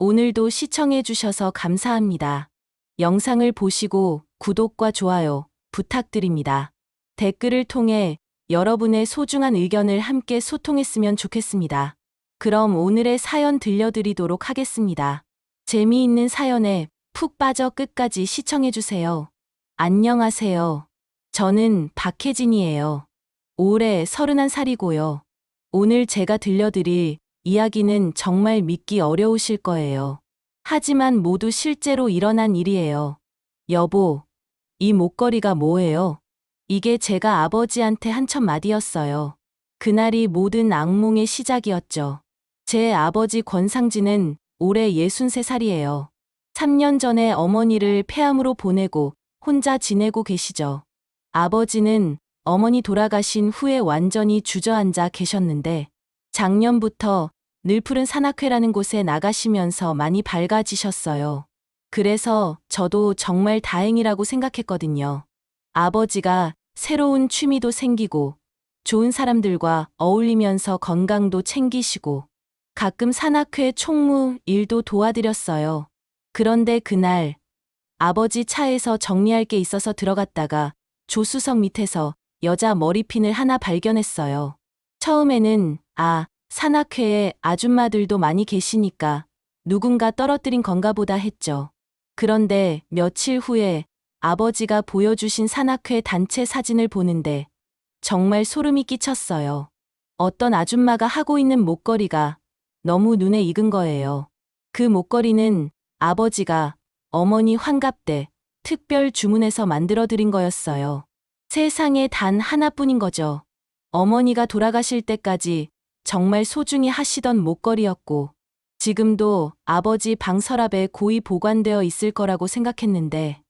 오늘도 시청해주셔서 감사합니다. 영상을 보시고 구독과 좋아요 부탁드립니다. 댓글을 통해 여러분의 소중한 의견을 함께 소통했으면 좋겠습니다. 그럼 오늘의 사연 들려드리도록 하겠습니다. 재미있는 사연에 푹 빠져 끝까지 시청해주세요. 안녕하세요. 저는 박혜진이에요. 올해 31살이고요. 오늘 제가 들려드릴 이야기는 정말 믿기 어려우실 거예요. 하지만 모두 실제로 일어난 일이에요. 여보, 이 목걸이가 뭐예요? 이게 제가 아버지한테 한 첫 마디였어요. 그날이 모든 악몽의 시작이었죠. 제 아버지 권상진은 올해 63살이에요. 3년 전에 어머니를 폐암으로 보내고 혼자 지내고 계시죠. 아버지는 어머니 돌아가신 후에 완전히 주저앉아 계셨는데 작년부터 늘푸른 산악회라는 곳에 나가시면서 많이 밝아지셨어요. 그래서 저도 정말 다행이라고 생각했거든요. 아버지가 새로운 취미도 생기고 좋은 사람들과 어울리면서 건강도 챙기시고 가끔 산악회 총무 일도 도와드렸어요. 그런데 그날 아버지 차에서 정리할 게 있어서 들어갔다가 조수석 밑에서 여자 머리핀을 하나 발견했어요. 처음에는 산악회에 아줌마들도 많이 계시니까 누군가 떨어뜨린 건가 보다 했죠. 그런데 며칠 후에 아버지가 보여주신 산악회 단체 사진을 보는데 정말 소름이 끼쳤어요. 어떤 아줌마가 하고 있는 목걸이가 너무 눈에 익은 거예요. 그 목걸이는 아버지가 어머니 환갑 때 특별 주문해서 만들어드린 거였어요. 세상에 단 하나뿐인 거죠. 어머니가 돌아가실 때까지 정말 소중히 하시던 목걸이였고 지금도 아버지 방 서랍에 고이 보관되어 있을 거라고 생각했는데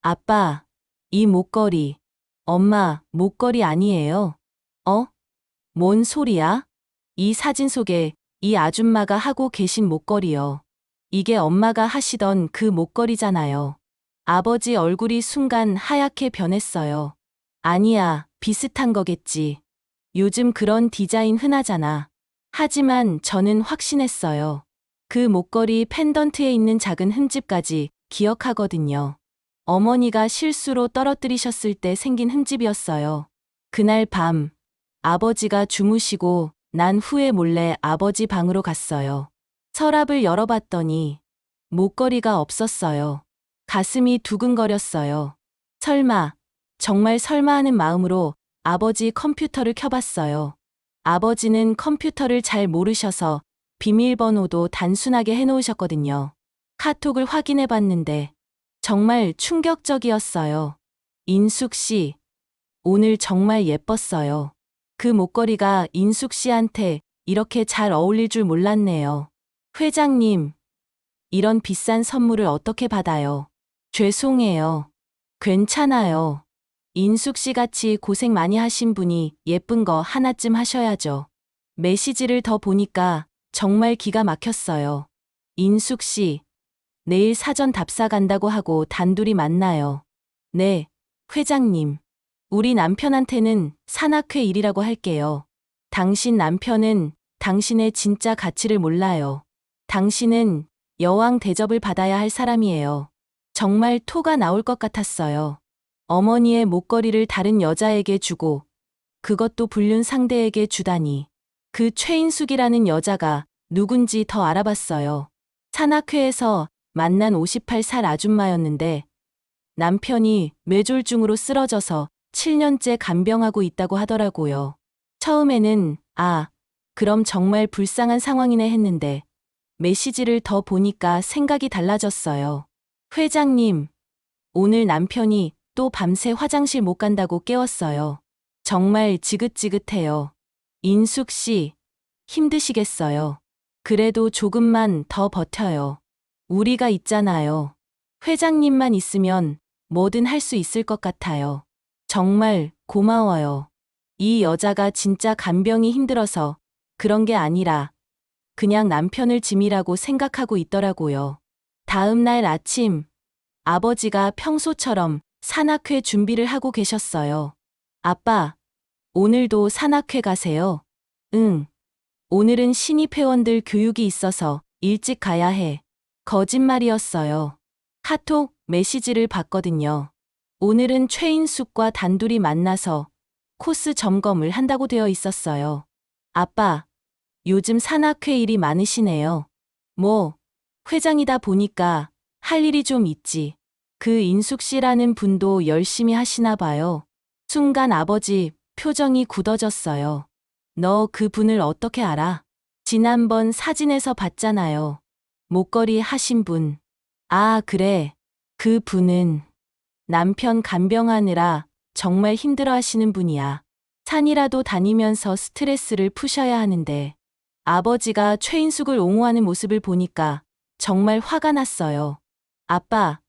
아빠, 이 목걸이 엄마 목걸이 아니에요? 뭔 소리야? 이 사진 속에 이 아줌마가 하고 계신 목걸이요. 이게 엄마가 하시던 그 목걸이잖아요. 아버지 얼굴이 순간 하얗게 변했어요. 아니야, 비슷한 거겠지. 요즘 그런 디자인 흔하잖아. 하지만 저는 확신했어요. 그 목걸이 펜던트에 있는 작은 흠집까지 기억하거든요. 어머니가 실수로 떨어뜨리셨을 때 생긴 흠집이었어요. 그날 밤, 아버지가 주무시고 난 후에 몰래 아버지 방으로 갔어요. 서랍을 열어봤더니 목걸이가 없었어요. 가슴이 두근거렸어요. 설마, 정말 설마 하는 마음으로 아버지 컴퓨터를 켜봤어요. 아버지는 컴퓨터를 잘 모르셔서 비밀번호도 단순하게 해놓으셨거든요. 카톡을 확인해봤는데 정말 충격적이었어요. 인숙 씨, 오늘 정말 예뻤어요. 그 목걸이가 인숙 씨한테 이렇게 잘 어울릴 줄 몰랐네요. 회장님, 이런 비싼 선물을 어떻게 받아요? 죄송해요. 괜찮아요. 인숙 씨 같이 고생 많이 하신 분이 예쁜 거 하나쯤 하셔야죠. 메시지를 더 보니까 정말 기가 막혔어요. 인숙 씨, 내일 사전 답사 간다고 하고 단둘이 만나요. 네, 회장님. 우리 남편한테는 산악회 일이라고 할게요. 당신 남편은 당신의 진짜 가치를 몰라요. 당신은 여왕 대접을 받아야 할 사람이에요. 정말 토가 나올 것 같았어요. 어머니의 목걸이를 다른 여자에게 주고 그것도 불륜 상대에게 주다니. 그 최인숙이라는 여자가 누군지 더 알아봤어요. 산악회에서 만난 58살 아줌마였는데 남편이 뇌졸중으로 쓰러져서 7년째 간병하고 있다고 하더라고요. 처음에는 그럼 정말 불쌍한 상황이네 했는데 메시지를 더 보니까 생각이 달라졌어요. 회장님, 오늘 남편이 또 밤새 화장실 못 간다고 깨웠어요. 정말 지긋지긋해요. 인숙 씨, 힘드시겠어요. 그래도 조금만 더 버텨요. 우리가 있잖아요. 회장님만 있으면 뭐든 할 수 있을 것 같아요. 정말 고마워요. 이 여자가 진짜 간병이 힘들어서 그런 게 아니라 그냥 남편을 짐이라고 생각하고 있더라고요. 다음 날 아침, 아버지가 평소처럼 산악회 준비를 하고 계셨어요. 아빠, 오늘도 산악회 가세요? 응. 오늘은 신입 회원들 교육이 있어서 일찍 가야 해. 거짓말이었어요. 카톡 메시지를 봤거든요. 오늘은 최인숙과 단둘이 만나서 코스 점검을 한다고 되어 있었어요. 아빠, 요즘 산악회 일이 많으시네요. 뭐, 회장이다 보니까 할 일이 좀 있지. 그 인숙 씨라는 분도 열심히 하시나 봐요. 순간 아버지 표정이 굳어졌어요. 너 그 분을 어떻게 알아? 지난번 사진에서 봤잖아요. 목걸이 하신 분. 아, 그래. 그 분은 남편 간병하느라 정말 힘들어 하시는 분이야. 산이라도 다니면서 스트레스를 푸셔야 하는데 아버지가 최인숙을 옹호하는 모습을 보니까 정말 화가 났어요. 아빠,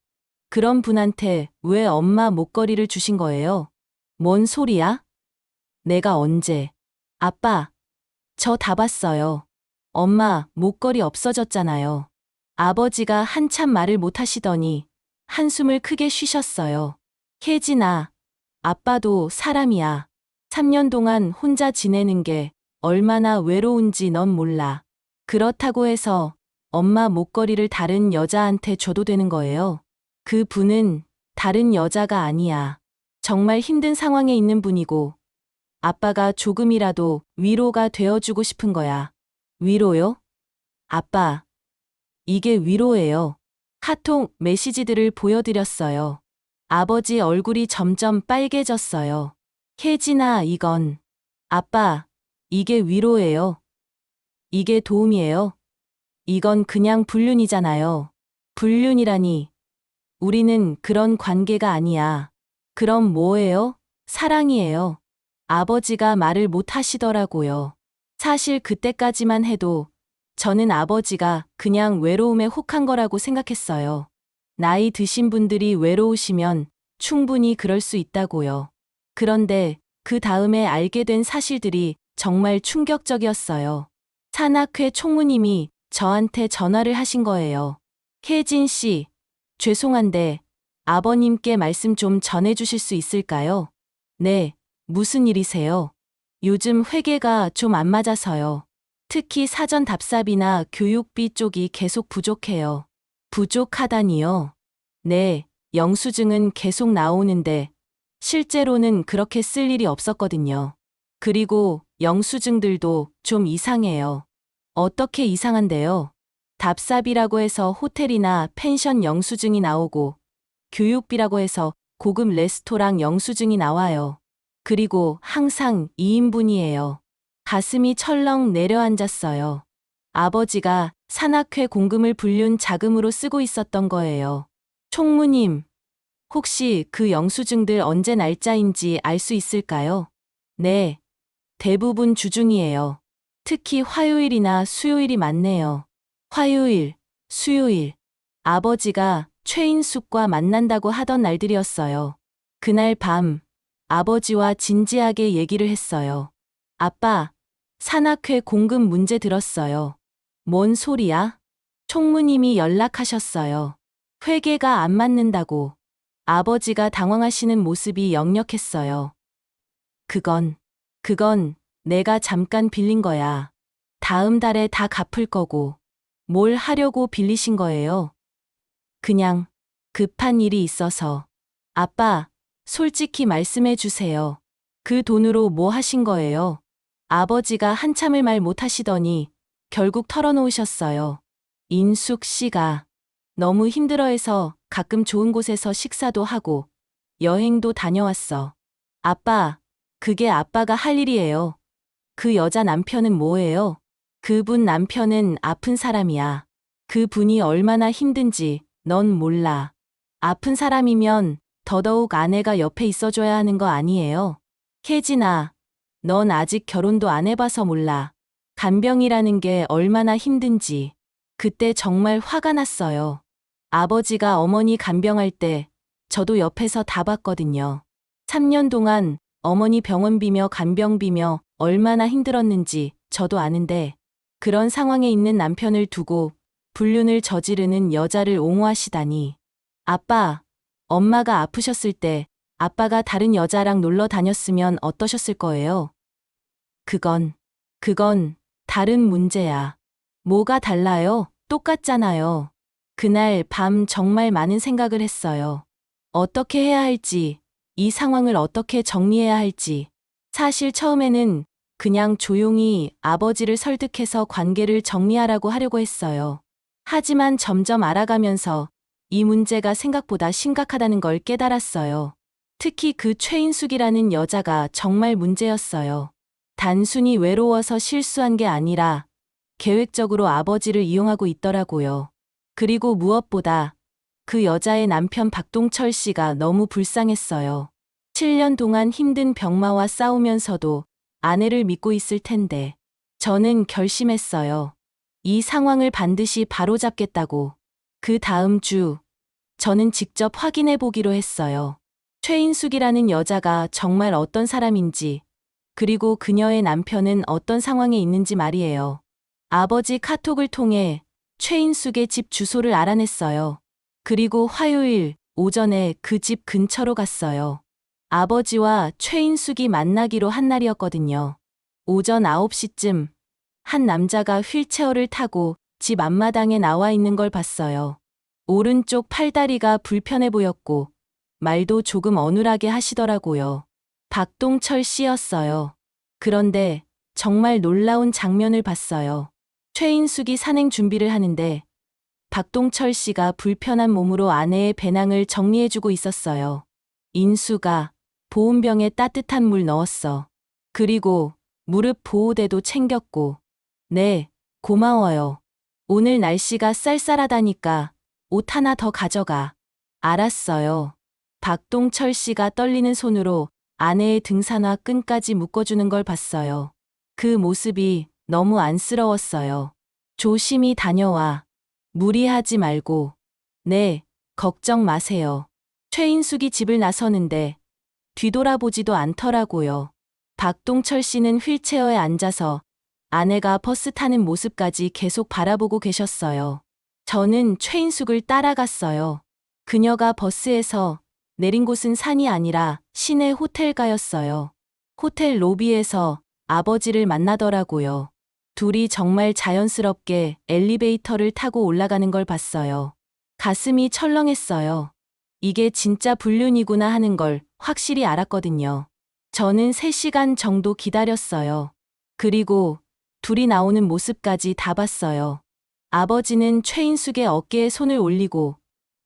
그런 분한테 왜 엄마 목걸이를 주신 거예요? 뭔 소리야? 내가 언제? 아빠, 저 다 봤어요. 엄마 목걸이 없어졌잖아요. 아버지가 한참 말을 못 하시더니 한숨을 크게 쉬셨어요. 혜진아, 아빠도 사람이야. 3년 동안 혼자 지내는 게 얼마나 외로운지 넌 몰라. 그렇다고 해서 엄마 목걸이를 다른 여자한테 줘도 되는 거예요. 그 분은 다른 여자가 아니야. 정말 힘든 상황에 있는 분이고 아빠가 조금이라도 위로가 되어주고 싶은 거야. 위로요? 아빠, 이게 위로예요. 카톡 메시지들을 보여드렸어요. 아버지 얼굴이 점점 빨개졌어요. 혜진아, 이건. 아빠, 이게 위로예요. 이게 도움이에요. 이건 그냥 불륜이잖아요. 불륜이라니. 우리는 그런 관계가 아니야. 그럼 뭐예요? 사랑이에요. 아버지가 말을 못 하시더라고요. 사실 그때까지만 해도 저는 아버지가 그냥 외로움에 혹한 거라고 생각했어요. 나이 드신 분들이 외로우시면 충분히 그럴 수 있다고요. 그런데 그 다음에 알게 된 사실들이 정말 충격적이었어요. 산악회 총무님이 저한테 전화를 하신 거예요. 혜진 씨, 죄송한데 아버님께 말씀 좀 전해주실 수 있을까요? 네, 무슨 일이세요? 요즘 회계가 좀 안 맞아서요. 특히 사전 답사비나 교육비 쪽이 계속 부족해요. 부족하다니요? 네, 영수증은 계속 나오는데 실제로는 그렇게 쓸 일이 없었거든요. 그리고 영수증들도 좀 이상해요. 어떻게 이상한데요? 답사비라고 해서 호텔이나 펜션 영수증이 나오고 교육비라고 해서 고급 레스토랑 영수증이 나와요. 그리고 항상 2인분이에요. 가슴이 철렁 내려앉았어요. 아버지가 산악회 공금을 불륜 자금으로 쓰고 있었던 거예요. 총무님, 혹시 그 영수증들 언제 날짜인지 알 수 있을까요? 네, 대부분 주중이에요. 특히 화요일이나 수요일이 많네요. 화요일, 수요일. 아버지가 최인숙과 만난다고 하던 날들이었어요. 그날 밤, 아버지와 진지하게 얘기를 했어요. 아빠, 산악회 공금 문제 들었어요. 뭔 소리야? 총무님이 연락하셨어요. 회계가 안 맞는다고. 아버지가 당황하시는 모습이 역력했어요. 그건 내가 잠깐 빌린 거야. 다음 달에 다 갚을 거고. 뭘 하려고 빌리신 거예요? 그냥 급한 일이 있어서. 아빠, 솔직히 말씀해 주세요. 그 돈으로 뭐 하신 거예요? 아버지가 한참을 말 못 하시더니 결국 털어놓으셨어요. 인숙 씨가 너무 힘들어해서 가끔 좋은 곳에서 식사도 하고 여행도 다녀왔어. 아빠, 그게 아빠가 할 일이에요. 그 여자 남편은 뭐예요? 그분 남편은 아픈 사람이야. 그 분이 얼마나 힘든지 넌 몰라. 아픈 사람이면 더더욱 아내가 옆에 있어줘야 하는 거 아니에요? 혜진아, 넌 아직 결혼도 안 해봐서 몰라. 간병이라는 게 얼마나 힘든지. 그때 정말 화가 났어요. 아버지가 어머니 간병할 때 저도 옆에서 다 봤거든요. 3년 동안 어머니 병원비며 간병비며 얼마나 힘들었는지 저도 아는데 그런 상황에 있는 남편을 두고 불륜을 저지르는 여자를 옹호하시다니. 아빠, 엄마가 아프셨을 때 아빠가 다른 여자랑 놀러 다녔으면 어떠셨을 거예요? 그건 다른 문제야. 뭐가 달라요? 똑같잖아요. 그날 밤 정말 많은 생각을 했어요. 어떻게 해야 할지, 이 상황을 어떻게 정리해야 할지. 사실 처음에는 그냥 조용히 아버지를 설득해서 관계를 정리하라고 하려고 했어요. 하지만 점점 알아가면서 이 문제가 생각보다 심각하다는 걸 깨달았어요. 특히 그 최인숙이라는 여자가 정말 문제였어요. 단순히 외로워서 실수한 게 아니라 계획적으로 아버지를 이용하고 있더라고요. 그리고 무엇보다 그 여자의 남편 박동철 씨가 너무 불쌍했어요. 7년 동안 힘든 병마와 싸우면서도 아내를 믿고 있을 텐데 저는 결심했어요. 이 상황을 반드시 바로잡겠다고. 그 다음 주 저는 직접 확인해 보기로 했어요. 최인숙이라는 여자가 정말 어떤 사람인지, 그리고 그녀의 남편은 어떤 상황에 있는지 말이에요. 아버지 카톡을 통해 최인숙의 집 주소를 알아냈어요. 그리고 화요일 오전에 그 집 근처로 갔어요. 아버지와 최인숙이 만나기로 한 날이었거든요. 오전 9시쯤 한 남자가 휠체어를 타고 집 앞마당에 나와 있는 걸 봤어요. 오른쪽 팔다리가 불편해 보였고 말도 조금 어눌하게 하시더라고요. 박동철 씨였어요. 그런데 정말 놀라운 장면을 봤어요. 최인숙이 산행 준비를 하는데 박동철 씨가 불편한 몸으로 아내의 배낭을 정리해주고 있었어요. 인수가 보온병에 따뜻한 물 넣었어. 그리고 무릎 보호대도 챙겼고. 네, 고마워요. 오늘 날씨가 쌀쌀하다니까 옷 하나 더 가져가. 알았어요. 박동철 씨가 떨리는 손으로 아내의 등산화 끈까지 묶어주는 걸 봤어요. 그 모습이 너무 안쓰러웠어요. 조심히 다녀와. 무리하지 말고. 네, 걱정 마세요. 최인숙이 집을 나서는데 뒤돌아보지도 않더라고요. 박동철 씨는 휠체어에 앉아서 아내가 버스 타는 모습까지 계속 바라보고 계셨어요. 저는 최인숙을 따라갔어요. 그녀가 버스에서 내린 곳은 산이 아니라 시내 호텔가였어요. 호텔 로비에서 아버지를 만나더라고요. 둘이 정말 자연스럽게 엘리베이터를 타고 올라가는 걸 봤어요. 가슴이 철렁했어요. 이게 진짜 불륜이구나 하는 걸 확실히 알았거든요. 저는 3시간 정도 기다렸어요. 그리고 둘이 나오는 모습까지 다 봤어요. 아버지는 최인숙의 어깨에 손을 올리고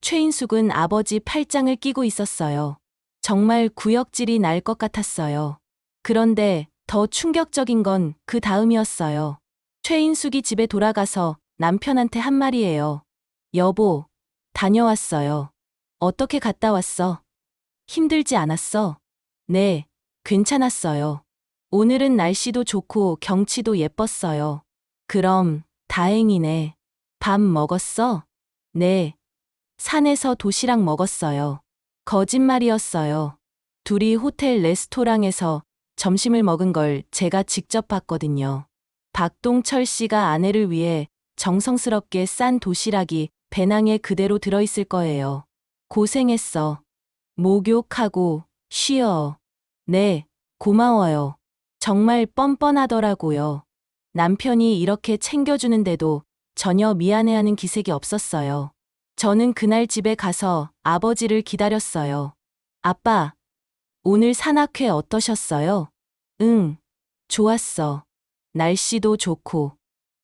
최인숙은 아버지 팔짱을 끼고 있었어요. 정말 구역질이 날 것 같았어요. 그런데 더 충격적인 건 그 다음이었어요. 최인숙이 집에 돌아가서 남편한테 한 말이에요. 여보, 다녀왔어요. 어떻게 갔다 왔어? 힘들지 않았어? 네, 괜찮았어요. 오늘은 날씨도 좋고 경치도 예뻤어요. 그럼 다행이네. 밥 먹었어? 네. 산에서 도시락 먹었어요. 거짓말이었어요. 둘이 호텔 레스토랑에서 점심을 먹은 걸 제가 직접 봤거든요. 박동철 씨가 아내를 위해 정성스럽게 싼 도시락이 배낭에 그대로 들어있을 거예요. 고생했어. 목욕하고 쉬어. 네, 고마워요. 정말 뻔뻔하더라고요. 남편이 이렇게 챙겨주는데도 전혀 미안해하는 기색이 없었어요. 저는 그날 집에 가서 아버지를 기다렸어요. 아빠, 오늘 산악회 어떠셨어요? 응, 좋았어. 날씨도 좋고.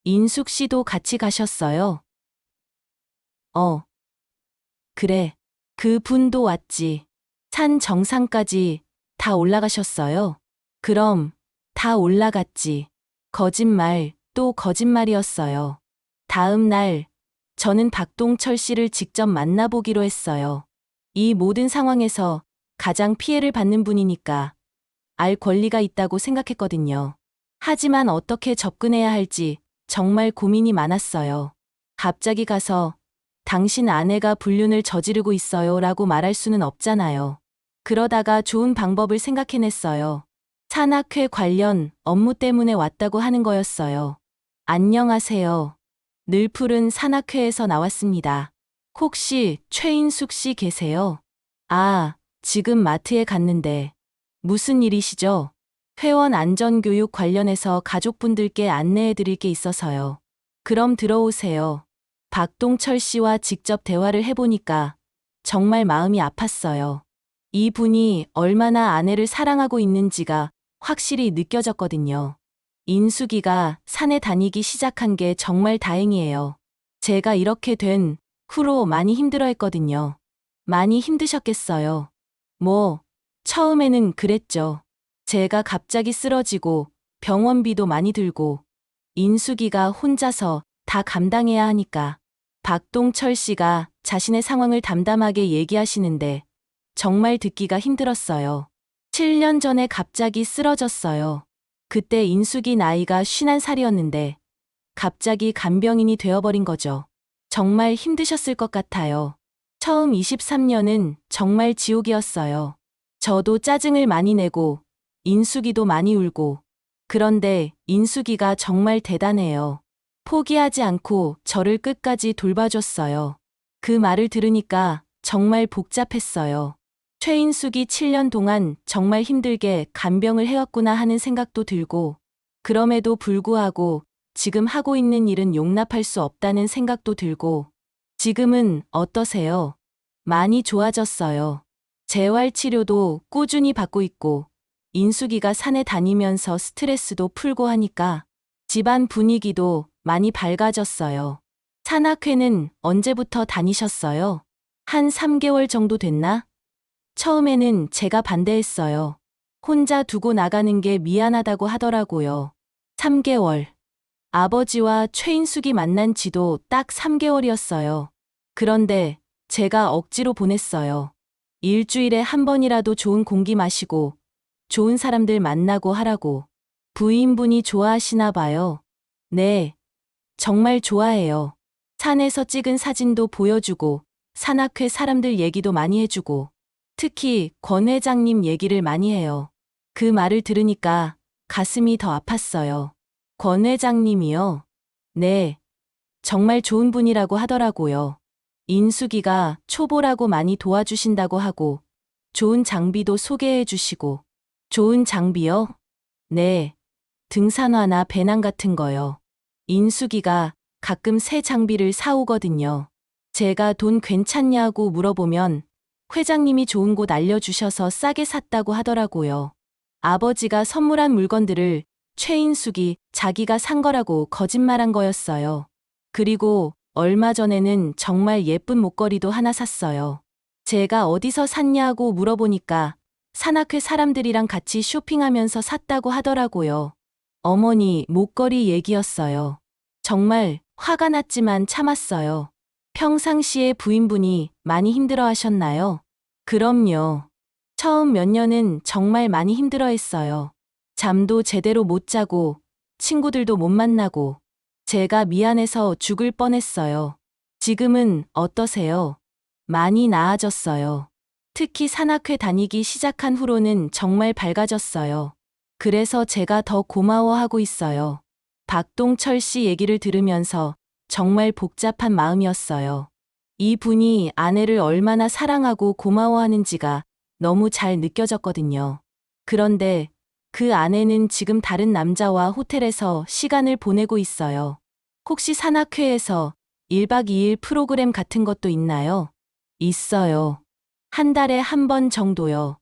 인숙 씨도 같이 가셨어요? 그래. 그 분도 왔지. 산 정상까지 다 올라가셨어요? 그럼 다 올라갔지. 거짓말, 또 거짓말이었어요. 다음 날, 저는 박동철 씨를 직접 만나보기로 했어요. 이 모든 상황에서 가장 피해를 받는 분이니까 알 권리가 있다고 생각했거든요. 하지만 어떻게 접근해야 할지 정말 고민이 많았어요. 갑자기 가서 당신 아내가 불륜을 저지르고 있어요 라고 말할 수는 없잖아요. 그러다가 좋은 방법을 생각해냈어요. 산악회 관련 업무 때문에 왔다고 하는 거였어요. 안녕하세요. 늘 푸른 산악회에서 나왔습니다. 혹시 최인숙 씨 계세요? 아, 지금 마트에 갔는데. 무슨 일이시죠? 회원 안전교육 관련해서 가족분들께 안내해 드릴 게 있어서요. 그럼 들어오세요. 박동철 씨와 직접 대화를 해보니까 정말 마음이 아팠어요. 이분이 얼마나 아내를 사랑하고 있는지가 확실히 느껴졌거든요. 인숙이가 산에 다니기 시작한 게 정말 다행이에요. 제가 이렇게 된 후로 많이 힘들어했거든요. 많이 힘드셨겠어요. 뭐, 처음에는 그랬죠. 제가 갑자기 쓰러지고 병원비도 많이 들고 인숙이가 혼자서 다 감당해야 하니까. 박동철 씨가 자신의 상황을 담담하게 얘기하시는데 정말 듣기가 힘들었어요. 7년 전에 갑자기 쓰러졌어요. 그때 인숙이 나이가 51살이었는데 갑자기 간병인이 되어버린 거죠. 정말 힘드셨을 것 같아요. 처음 23년은 정말 지옥이었어요. 저도 짜증을 많이 내고 인숙이도 많이 울고. 그런데 인숙이가 정말 대단해요. 포기하지 않고 저를 끝까지 돌봐줬어요. 그 말을 들으니까 정말 복잡했어요. 최인숙이 7년 동안 정말 힘들게 간병을 해왔구나 하는 생각도 들고, 그럼에도 불구하고 지금 하고 있는 일은 용납할 수 없다는 생각도 들고. 지금은 어떠세요? 많이 좋아졌어요. 재활 치료도 꾸준히 받고 있고, 인숙이가 산에 다니면서 스트레스도 풀고 하니까 집안 분위기도 많이 밝아졌어요. 산악회는 언제부터 다니셨어요? 한 3개월 정도 됐나? 처음에는 제가 반대했어요. 혼자 두고 나가는 게 미안하다고 하더라고요. 3개월. 아버지와 최인숙이 만난 지도 딱 3개월이었어요. 그런데 제가 억지로 보냈어요. 일주일에 한 번이라도 좋은 공기 마시고 좋은 사람들 만나고 하라고. 부인분이 좋아하시나 봐요. 네, 정말 좋아해요. 산에서 찍은 사진도 보여주고 산악회 사람들 얘기도 많이 해주고 특히 권 회장님 얘기를 많이 해요. 그 말을 들으니까 가슴이 더 아팠어요. 권 회장님이요? 네, 정말 좋은 분이라고 하더라고요. 인숙이가 초보라고 많이 도와주신다고 하고 좋은 장비도 소개해 주시고. 좋은 장비요? 네, 등산화나 배낭 같은 거요. 인숙이가 가끔 새 장비를 사오거든요. 제가 돈 괜찮냐고 물어보면 회장님이 좋은 곳 알려주셔서 싸게 샀다고 하더라고요. 아버지가 선물한 물건들을 최인숙이 자기가 산 거라고 거짓말한 거였어요. 그리고 얼마 전에는 정말 예쁜 목걸이도 하나 샀어요. 제가 어디서 샀냐고 물어보니까 산악회 사람들이랑 같이 쇼핑하면서 샀다고 하더라고요. 어머니 목걸이 얘기였어요. 정말 화가 났지만 참았어요. 평상시에 부인분이 많이 힘들어 하셨나요? 그럼요. 처음 몇 년은 정말 많이 힘들어 했어요. 잠도 제대로 못 자고 친구들도 못 만나고 제가 미안해서 죽을 뻔했어요. 지금은 어떠세요? 많이 나아졌어요. 특히 산악회 다니기 시작한 후로는 정말 밝아졌어요. 그래서 제가 더 고마워하고 있어요. 박동철 씨 얘기를 들으면서 정말 복잡한 마음이었어요. 이 분이 아내를 얼마나 사랑하고 고마워하는지가 너무 잘 느껴졌거든요. 그런데 그 아내는 지금 다른 남자와 호텔에서 시간을 보내고 있어요. 혹시 산악회에서 1박 2일 프로그램 같은 것도 있나요? 있어요. 한 달에 한 번 정도요.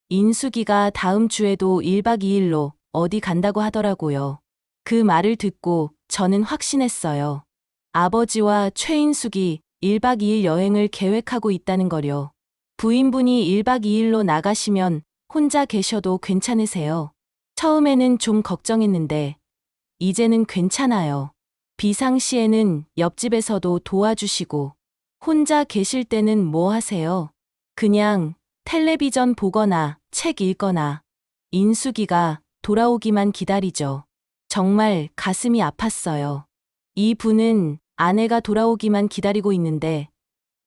인숙이가 다음 주에도 1박 2일로 어디 간다고 하더라고요. 그 말을 듣고 저는 확신했어요. 아버지와 최인숙이 1박 2일 여행을 계획하고 있다는 거요. 부인분이 1박 2일로 나가시면 혼자 계셔도 괜찮으세요? 처음에는 좀 걱정했는데 이제는 괜찮아요. 비상시에는 옆집에서도 도와주시고. 혼자 계실 때는 뭐 하세요? 그냥 텔레비전 보거나 책 읽거나. 인숙이가 돌아오기만 기다리죠. 정말 가슴이 아팠어요. 이 분은 아내가 돌아오기만 기다리고 있는데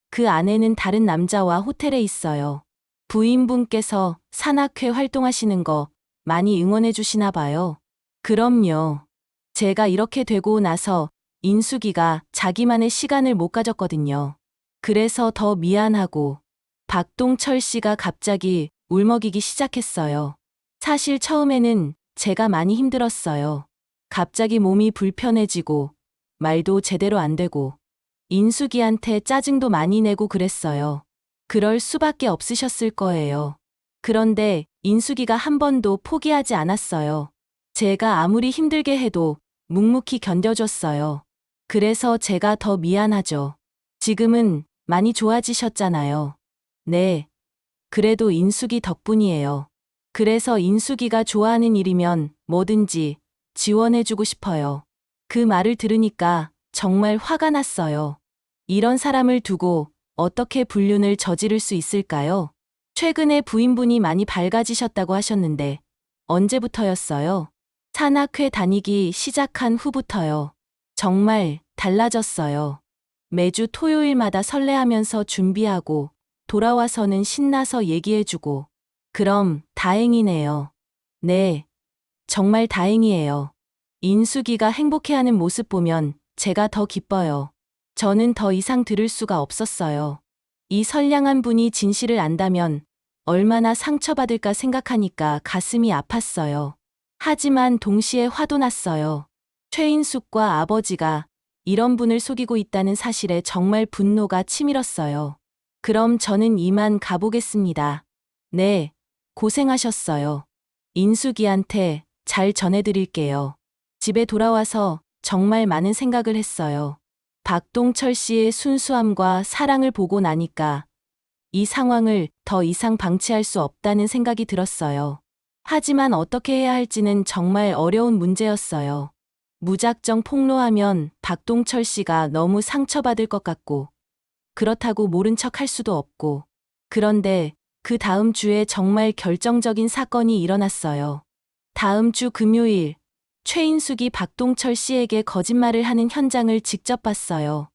그 아내는 다른 남자와 호텔에 있어요. 부인분께서 산악회 활동하시는 거 많이 응원해 주시나 봐요. 그럼요. 제가 이렇게 되고 나서 인숙이가 자기만의 시간을 못 가졌거든요. 그래서 더 미안하고. 박동철 씨가 갑자기 울먹이기 시작했어요. 사실 처음에는 제가 많이 힘들었어요. 갑자기 몸이 불편해지고 말도 제대로 안 되고 인숙이한테 짜증도 많이 내고 그랬어요. 그럴 수밖에 없으셨을 거예요. 그런데 인숙이가 한 번도 포기하지 않았어요. 제가 아무리 힘들게 해도 묵묵히 견뎌줬어요. 그래서 제가 더 미안하죠. 지금은 많이 좋아지셨잖아요. 네. 그래도 인숙이 덕분이에요. 그래서 인숙이가 좋아하는 일이면 뭐든지 지원해주고 싶어요. 그 말을 들으니까 정말 화가 났어요. 이런 사람을 두고 어떻게 불륜을 저지를 수 있을까요? 최근에 부인분이 많이 밝아지셨다고 하셨는데 언제부터였어요? 산악회 다니기 시작한 후부터요. 정말 달라졌어요. 매주 토요일마다 설레하면서 준비하고 돌아와서는 신나서 얘기해주고. 그럼 다행이네요. 네, 정말 다행이에요. 인숙이가 행복해하는 모습 보면 제가 더 기뻐요. 저는 더 이상 들을 수가 없었어요. 이 선량한 분이 진실을 안다면 얼마나 상처받을까 생각하니까 가슴이 아팠어요. 하지만 동시에 화도 났어요. 최인숙과 아버지가 이런 분을 속이고 있다는 사실에 정말 분노가 치밀었어요. 그럼 저는 이만 가보겠습니다. 네, 고생하셨어요. 인숙이한테 잘 전해드릴게요. 집에 돌아와서 정말 많은 생각을 했어요. 박동철 씨의 순수함과 사랑을 보고 나니까 이 상황을 더 이상 방치할 수 없다는 생각이 들었어요. 하지만 어떻게 해야 할지는 정말 어려운 문제였어요. 무작정 폭로하면 박동철 씨가 너무 상처받을 것 같고, 그렇다고 모른 척 할 수도 없고, 그런데 그 다음 주에 정말 결정적인 사건이 일어났어요. 다음 주 금요일, 최인숙이 박동철 씨에게 거짓말을 하는 현장을 직접 봤어요.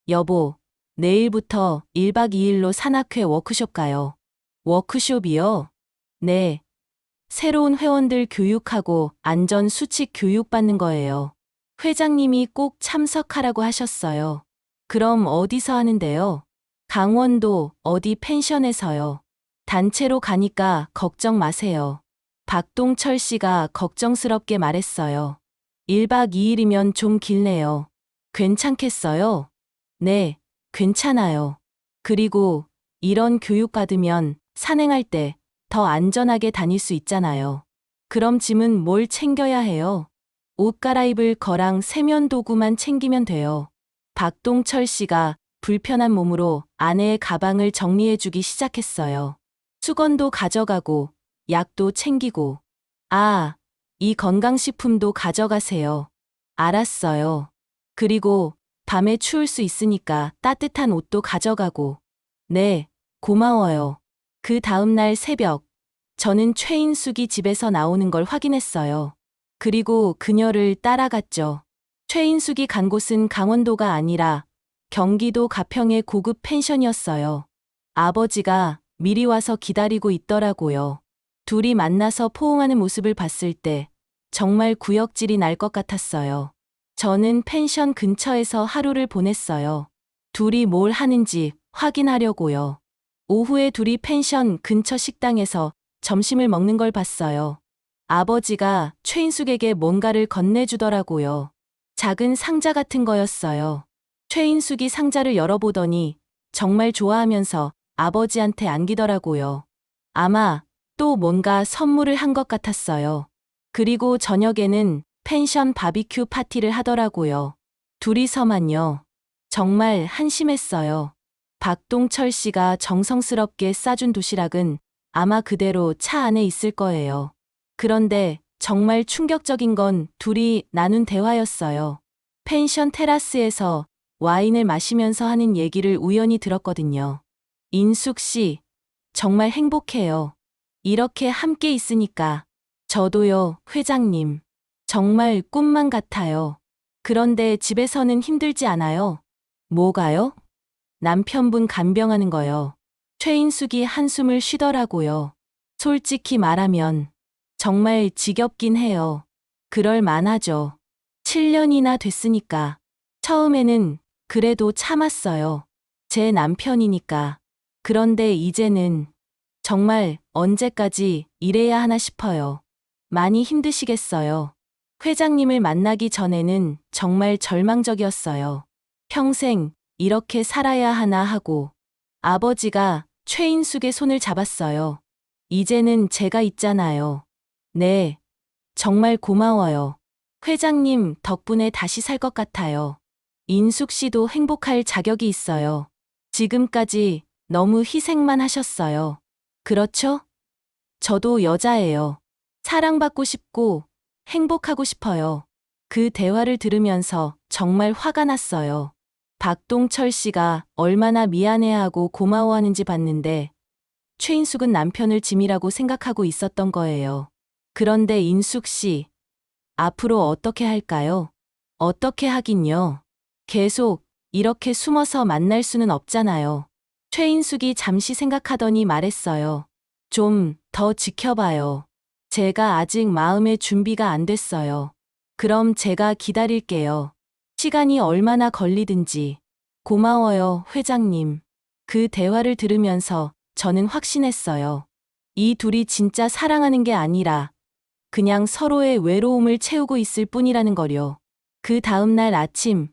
여보, 내일부터 1박 2일로 산악회 워크숍 가요. 워크숍이요? 네. 새로운 회원들 교육하고 안전 수칙 교육 받는 거예요. 회장님이 꼭 참석하라고 하셨어요. 그럼 어디서 하는데요? 강원도 어디 펜션에서요. 단체로 가니까 걱정 마세요. 박동철 씨가 걱정스럽게 말했어요. 1박 2일이면 좀 길네요. 괜찮겠어요? 네, 괜찮아요. 그리고 이런 교육 받으면 산행할 때 더 안전하게 다닐 수 있잖아요. 그럼 짐은 뭘 챙겨야 해요? 옷 갈아입을 거랑 세면 도구만 챙기면 돼요. 박동철 씨가 불편한 몸으로 아내의 가방을 정리해주기 시작했어요. 수건도 가져가고, 약도 챙기고. 아, 이 건강식품도 가져가세요. 알았어요. 그리고 밤에 추울 수 있으니까 따뜻한 옷도 가져가고. 네, 고마워요. 그 다음날 새벽, 저는 최인숙이 집에서 나오는 걸 확인했어요. 그리고 그녀를 따라갔죠. 최인숙이 간 곳은 강원도가 아니라 경기도 가평의 고급 펜션이었어요. 아버지가 미리 와서 기다리고 있더라고요. 둘이 만나서 포옹하는 모습을 봤을 때 정말 구역질이 날 것 같았어요. 저는 펜션 근처에서 하루를 보냈어요. 둘이 뭘 하는지 확인하려고요. 오후에 둘이 펜션 근처 식당에서 점심을 먹는 걸 봤어요. 아버지가 최인숙에게 뭔가를 건네주더라고요. 작은 상자 같은 거였어요. 최인숙이 상자를 열어보더니 정말 좋아하면서 아버지한테 안기더라고요. 아마 또 뭔가 선물을 한 것 같았어요. 그리고 저녁에는 펜션 바비큐 파티를 하더라고요. 둘이서만요. 정말 한심했어요. 박동철 씨가 정성스럽게 싸준 도시락은 아마 그대로 차 안에 있을 거예요. 그런데 정말 충격적인 건 둘이 나눈 대화였어요. 펜션 테라스에서 와인을 마시면서 하는 얘기를 우연히 들었거든요. 인숙 씨, 정말 행복해요. 이렇게 함께 있으니까. 저도요, 회장님. 정말 꿈만 같아요. 그런데 집에서는 힘들지 않아요? 뭐가요? 남편분 간병하는 거요. 최인숙이 한숨을 쉬더라고요. 솔직히 말하면 정말 지겹긴 해요. 그럴 만하죠. 7년이나 됐으니까. 처음에는 그래도 참았어요. 제 남편이니까. 그런데 이제는 정말 언제까지 이래야 하나 싶어요. 많이 힘드시겠어요. 회장님을 만나기 전에는 정말 절망적이었어요. 평생 이렇게 살아야 하나 하고 아버지가 최인숙의 손을 잡았어요. 이제는 제가 있잖아요. 네, 정말 고마워요. 회장님 덕분에 다시 살 것 같아요. 인숙 씨도 행복할 자격이 있어요. 지금까지 너무 희생만 하셨어요. 그렇죠? 저도 여자예요. 사랑받고 싶고 행복하고 싶어요. 그 대화를 들으면서 정말 화가 났어요. 박동철 씨가 얼마나 미안해하고 고마워하는지 봤는데 최인숙은 남편을 짐이라고 생각하고 있었던 거예요. 그런데 인숙 씨, 앞으로 어떻게 할까요? 어떻게 하긴요. 계속 이렇게 숨어서 만날 수는 없잖아요. 최인숙이 잠시 생각하더니 말했어요. 좀 더 지켜봐요. 제가 아직 마음의 준비가 안 됐어요. 그럼 제가 기다릴게요. 시간이 얼마나 걸리든지. 고마워요, 회장님. 그 대화를 들으면서 저는 확신했어요. 이 둘이 진짜 사랑하는 게 아니라 그냥 서로의 외로움을 채우고 있을 뿐이라는 거요. 그 다음날 아침,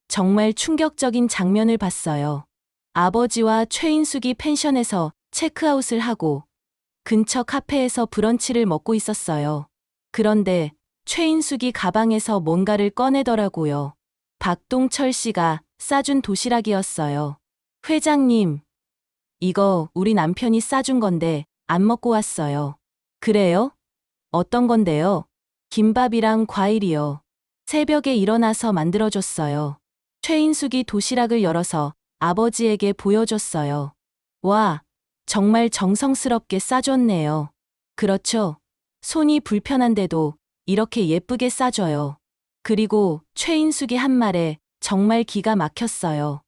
정말 충격적인 장면을 봤어요. 아버지와 최인숙이 펜션에서 체크아웃을 하고 근처 카페에서 브런치를 먹고 있었어요. 그런데 최인숙이 가방에서 뭔가를 꺼내더라고요. 박동철 씨가 싸준 도시락이었어요. 회장님, 이거 우리 남편이 싸준 건데 안 먹고 왔어요. 그래요? 어떤 건데요? 김밥이랑 과일이요. 새벽에 일어나서 만들어줬어요. 최인숙이 도시락을 열어서 아버지에게 보여줬어요. 와, 정말 정성스럽게 싸줬네요. 그렇죠. 손이 불편한데도 이렇게 예쁘게 싸줘요. 그리고 최인숙이 한 말에 정말 기가 막혔어요.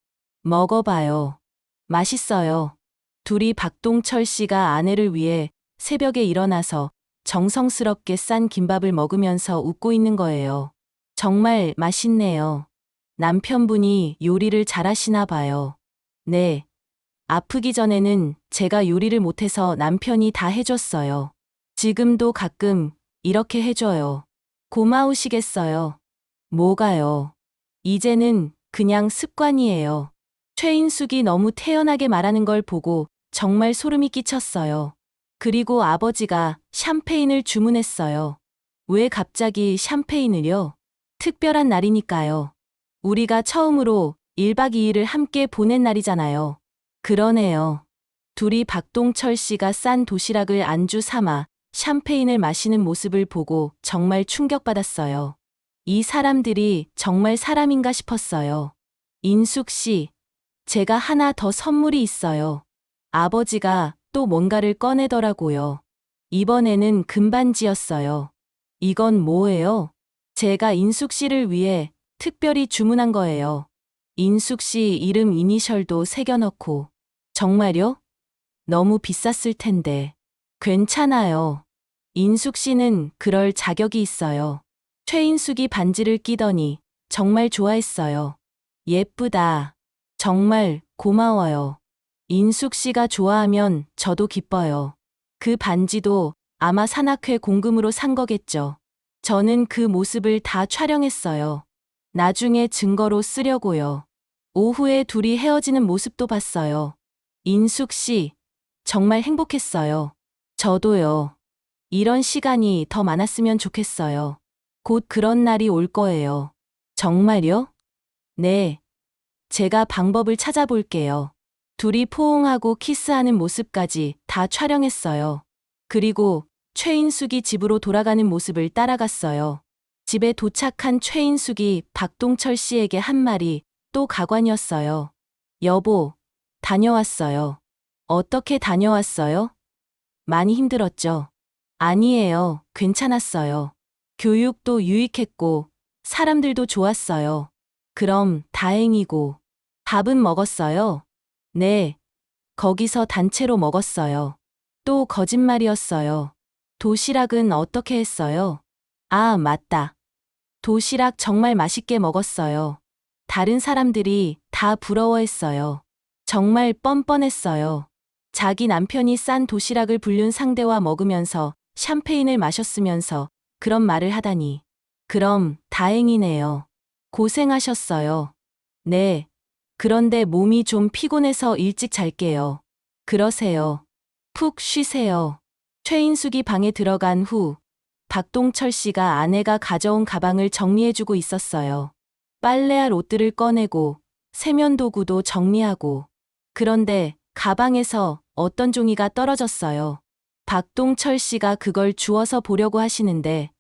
먹어봐요. 맛있어요. 둘이 박동철 씨가 아내를 위해 새벽에 일어나서 정성스럽게 싼 김밥을 먹으면서 웃고 있는 거예요. 정말 맛있네요. 남편분이 요리를 잘하시나 봐요. 네. 아프기 전에는 제가 요리를 못해서 남편이 다 해줬어요. 지금도 가끔 이렇게 해줘요. 고마우시겠어요. 뭐가요? 이제는 그냥 습관이에요. 최인숙이 너무 태연하게 말하는 걸 보고 정말 소름이 끼쳤어요. 그리고 아버지가 샴페인을 주문했어요. 왜 갑자기 샴페인을요? 특별한 날이니까요. 우리가 처음으로 1박 2일을 함께 보낸 날이잖아요. 그러네요. 둘이 박동철 씨가 싼 도시락을 안주 삼아 샴페인을 마시는 모습을 보고 정말 충격받았어요. 이 사람들이 정말 사람인가 싶었어요. 인숙 씨, 제가 하나 더 선물이 있어요. 아버지가 또 뭔가를 꺼내더라고요. 이번에는 금반지였어요. 이건 뭐예요? 제가 인숙 씨를 위해 특별히 주문한 거예요. 인숙 씨 이름 이니셜도 새겨넣고. 정말요? 너무 비쌌을 텐데. 괜찮아요. 인숙 씨는 그럴 자격이 있어요. 최인숙이 반지를 끼더니 정말 좋아했어요. 예쁘다. 정말 고마워요. 인숙 씨가 좋아하면 저도 기뻐요. 그 반지도 아마 산악회 공금으로 산 거겠죠. 저는 그 모습을 다 촬영했어요. 나중에 증거로 쓰려고요. 오후에 둘이 헤어지는 모습도 봤어요. 인숙 씨, 정말 행복했어요. 저도요. 이런 시간이 더 많았으면 좋겠어요. 곧 그런 날이 올 거예요. 정말요? 네. 제가 방법을 찾아볼게요. 둘이 포옹하고 키스하는 모습까지 다 촬영했어요. 그리고 최인숙이 집으로 돌아가는 모습을 따라갔어요. 집에 도착한 최인숙이 박동철 씨에게 한 말이 또 가관이었어요. 여보, 다녀왔어요. 어떻게 다녀왔어요? 많이 힘들었죠? 아니에요. 괜찮았어요. 교육도 유익했고, 사람들도 좋았어요. 그럼 다행이고, 밥은 먹었어요? 네. 거기서 단체로 먹었어요. 또 거짓말이었어요. 도시락은 어떻게 했어요? 아, 맞다. 도시락 정말 맛있게 먹었어요. 다른 사람들이 다 부러워했어요. 정말 뻔뻔했어요. 자기 남편이 싼 도시락을 불륜 상대와 먹으면서 샴페인을 마셨으면서 그런 말을 하다니. 그럼 다행이네요. 고생하셨어요. 네. 그런데 몸이 좀 피곤해서 일찍 잘게요. 그러세요. 푹 쉬세요. 최인숙이 방에 들어간 후 박동철 씨가 아내가 가져온 가방을 정리해주고 있었어요. 빨래할 옷들을 꺼내고 세면도구도 정리하고. 그런데 가방에서 어떤 종이가 떨어졌어요. 박동철 씨가 그걸 주워서 보려고 하시는데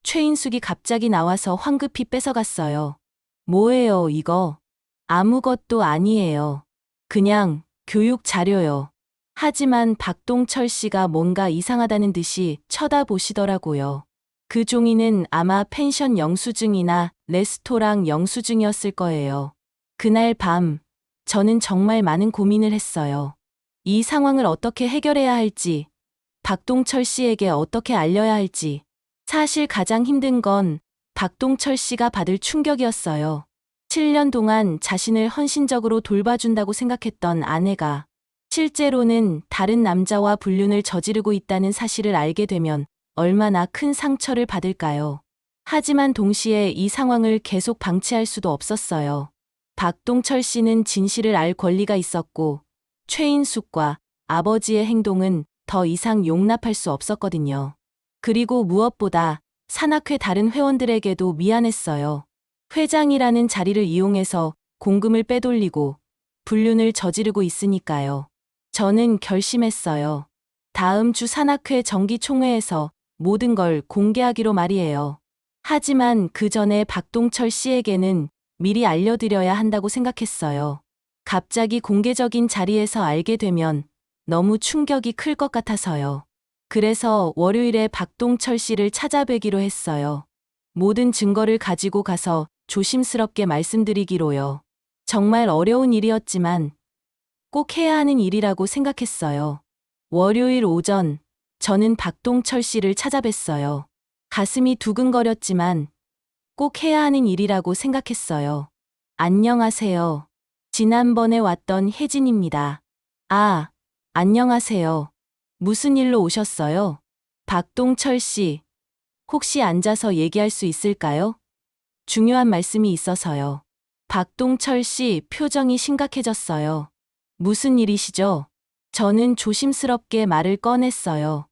최인숙이 갑자기 나와서 황급히 뺏어갔어요. 뭐예요, 이거? 아무것도 아니에요. 그냥 교육 자료요. 하지만 박동철 씨가 뭔가 이상하다는 듯이 쳐다보시더라고요. 그 종이는 아마 펜션 영수증이나 레스토랑 영수증이었을 거예요. 그날 밤, 저는 정말 많은 고민을 했어요. 이 상황을 어떻게 해결해야 할지, 박동철 씨에게 어떻게 알려야 할지. 사실 가장 힘든 건 박동철 씨가 받을 충격이었어요. 7년 동안 자신을 헌신적으로 돌봐준다고 생각했던 아내가 실제로는 다른 남자와 불륜을 저지르고 있다는 사실을 알게 되면 얼마나 큰 상처를 받을까요? 하지만 동시에 이 상황을 계속 방치할 수도 없었어요. 박동철 씨는 진실을 알 권리가 있었고 최인숙과 아버지의 행동은 더 이상 용납할 수 없었거든요. 그리고 무엇보다 산악회 다른 회원들에게도 미안했어요. 회장이라는 자리를 이용해서 공금을 빼돌리고 불륜을 저지르고 있으니까요. 저는 결심했어요. 다음 주 산악회 정기총회에서 모든 걸 공개하기로 말이에요. 하지만 그 전에 박동철 씨에게는 미리 알려드려야 한다고 생각했어요. 갑자기 공개적인 자리에서 알게 되면 너무 충격이 클 것 같아서요. 그래서 월요일에 박동철 씨를 찾아뵈기로 했어요. 모든 증거를 가지고 가서 조심스럽게 말씀드리기로요. 정말 어려운 일이었지만 꼭 해야 하는 일이라고 생각했어요. 월요일 오전, 저는 박동철 씨를 찾아뵀어요. 가슴이 두근거렸지만 꼭 해야 하는 일이라고 생각했어요. 안녕하세요. 지난번에 왔던 혜진입니다. 아, 안녕하세요. 무슨 일로 오셨어요? 박동철 씨, 혹시 앉아서 얘기할 수 있을까요? 중요한 말씀이 있어서요. 박동철 씨 표정이 심각해졌어요. 무슨 일이시죠? 저는 조심스럽게 말을 꺼냈어요.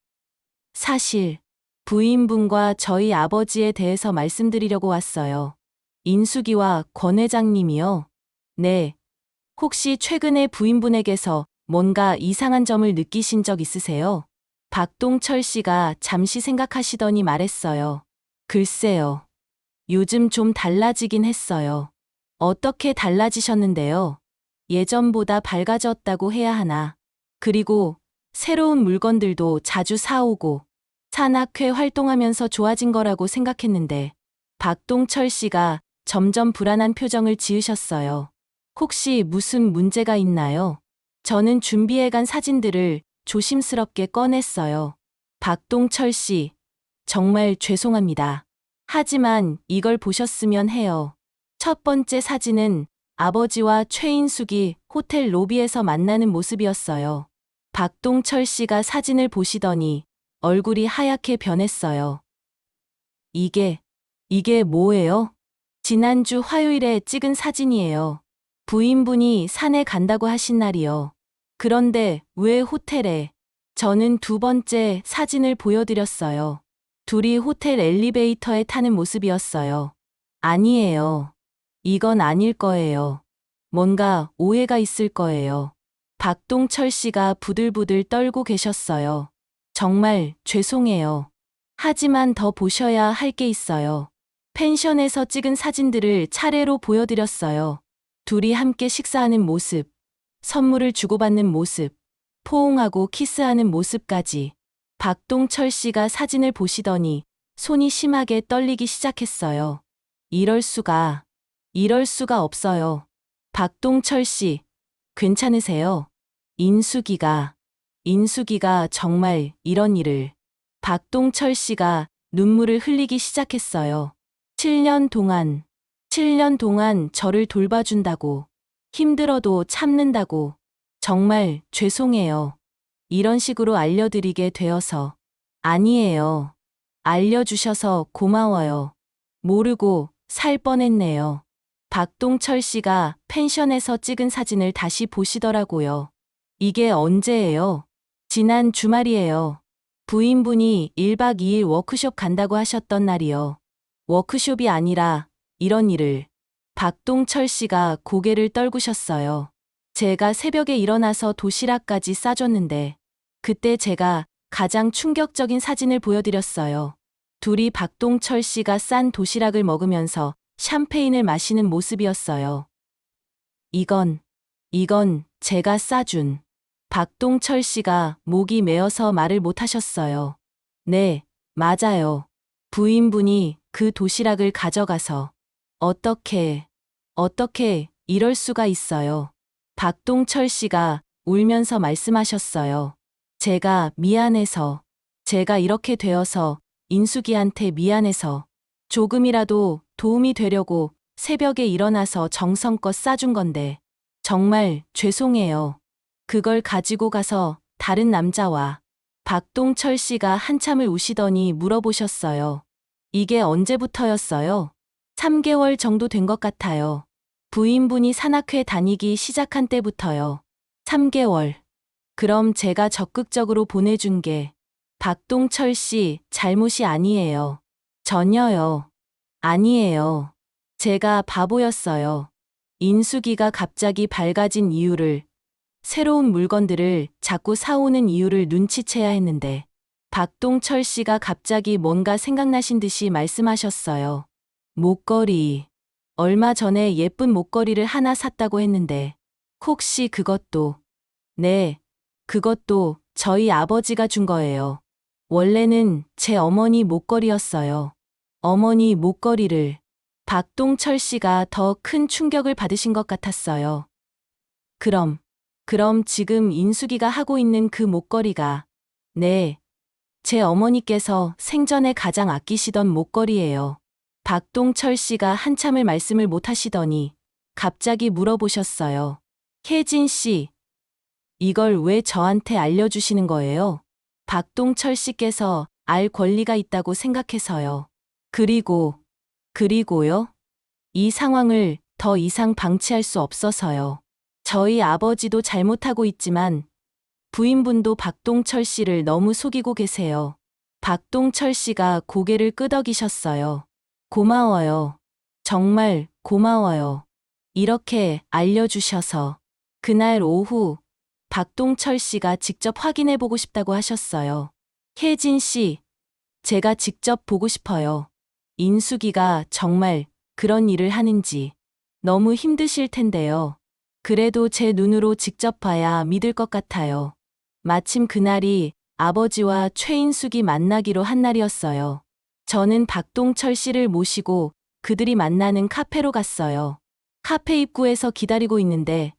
사실, 부인분과 저희 아버지에 대해서 말씀드리려고 왔어요. 인숙이와 권 회장님이요. 네. 혹시 최근에 부인분에게서 뭔가 이상한 점을 느끼신 적 있으세요? 박동철 씨가 잠시 생각하시더니 말했어요. 글쎄요. 요즘 좀 달라지긴 했어요. 어떻게 달라지셨는데요? 예전보다 밝아졌다고 해야 하나. 그리고 새로운 물건들도 자주 사오고 산악회 활동하면서 좋아진 거라고 생각했는데 박동철 씨가 점점 불안한 표정을 지으셨어요. 혹시 무슨 문제가 있나요? 저는 준비해간 사진들을 조심스럽게 꺼냈어요. 박동철 씨, 정말 죄송합니다. 하지만 이걸 보셨으면 해요. 첫 번째 사진은 아버지와 최인숙이 호텔 로비에서 만나는 모습이었어요. 박동철 씨가 사진을 보시더니 얼굴이 하얗게 변했어요. 이게 뭐예요? 지난주 화요일에 찍은 사진이에요. 부인분이 산에 간다고 하신 날이요. 그런데 왜 호텔에? 저는 두 번째 사진을 보여드렸어요. 둘이 호텔 엘리베이터에 타는 모습이었어요. 아니에요. 이건 아닐 거예요. 뭔가 오해가 있을 거예요. 박동철 씨가 부들부들 떨고 계셨어요. 정말 죄송해요. 하지만 더 보셔야 할 게 있어요. 펜션에서 찍은 사진들을 차례로 보여드렸어요. 둘이 함께 식사하는 모습, 선물을 주고받는 모습, 포옹하고 키스하는 모습까지. 박동철 씨가 사진을 보시더니 손이 심하게 떨리기 시작했어요. 이럴 수가 없어요. 박동철 씨, 괜찮으세요? 인숙이가 정말 이런 일을. 박동철 씨가 눈물을 흘리기 시작했어요. 7년 동안 저를 돌봐준다고, 힘들어도 참는다고, 정말 죄송해요. 이런 식으로 알려드리게 되어서. 아니에요. 알려주셔서 고마워요. 모르고 살 뻔했네요. 박동철 씨가 펜션에서 찍은 사진을 다시 보시더라고요. 이게 언제예요? 지난 주말이에요. 부인분이 1박 2일 워크숍 간다고 하셨던 날이요. 워크숍이 아니라 이런 일을. 박동철 씨가 고개를 떨구셨어요. 제가 새벽에 일어나서 도시락까지 싸줬는데 그때 제가 가장 충격적인 사진을 보여드렸어요. 둘이 박동철 씨가 싼 도시락을 먹으면서 샴페인을 마시는 모습이었어요. 이건 제가 싸준. 박동철 씨가 목이 메어서 말을 못하셨어요. 네, 맞아요. 부인분이 그 도시락을 가져가서 어떻게 이럴 수가 있어요. 박동철 씨가 울면서 말씀하셨어요. 제가 미안해서, 제가 이렇게 되어서 인숙이한테 미안해서 조금이라도 도움이 되려고 새벽에 일어나서 정성껏 싸준 건데 정말 죄송해요. 그걸 가지고 가서 다른 남자와. 박동철 씨가 한참을 우시더니 물어보셨어요. 이게 언제부터였어요? 3개월 정도 된 것 같아요. 부인분이 산악회 다니기 시작한 때부터요. 3개월. 그럼 제가 적극적으로 보내준 게 박동철 씨 잘못이 아니에요. 전혀요. 아니에요. 제가 바보였어요. 인숙이가 갑자기 밝아진 이유를, 새로운 물건들을 자꾸 사오는 이유를 눈치채야 했는데 박동철 씨가 갑자기 뭔가 생각나신 듯이 말씀하셨어요. 목걸이. 얼마 전에 예쁜 목걸이를 하나 샀다고 했는데 혹시 그것도. 네, 그것도 저희 아버지가 준 거예요. 원래는 제 어머니 목걸이였어요. 어머니 목걸이를. 박동철 씨가 더 큰 충격을 받으신 것 같았어요. 그럼 지금 인숙이가 하고 있는 그 목걸이가, 네, 제 어머니께서 생전에 가장 아끼시던 목걸이예요. 박동철 씨가 한참을 말씀을 못 하시더니 갑자기 물어보셨어요. 혜진 씨, 이걸 왜 저한테 알려주시는 거예요? 박동철 씨께서 알 권리가 있다고 생각해서요. 그리고요? 이 상황을 더 이상 방치할 수 없어서요. 저희 아버지도 잘못하고 있지만 부인분도 박동철 씨를 너무 속이고 계세요. 박동철 씨가 고개를 끄덕이셨어요. 고마워요. 정말 고마워요. 이렇게 알려주셔서. 그날 오후 박동철 씨가 직접 확인해 보고 싶다고 하셨어요. 혜진 씨, 제가 직접 보고 싶어요. 인숙이가 정말 그런 일을 하는지. 너무 힘드실 텐데요. 그래도 제 눈으로 직접 봐야 믿을 것 같아요. 마침 그날이 아버지와 최인숙이 만나기로 한 날이었어요. 저는 박동철 씨를 모시고 그들이 만나는 카페로 갔어요. 카페 입구에서 기다리고 있는데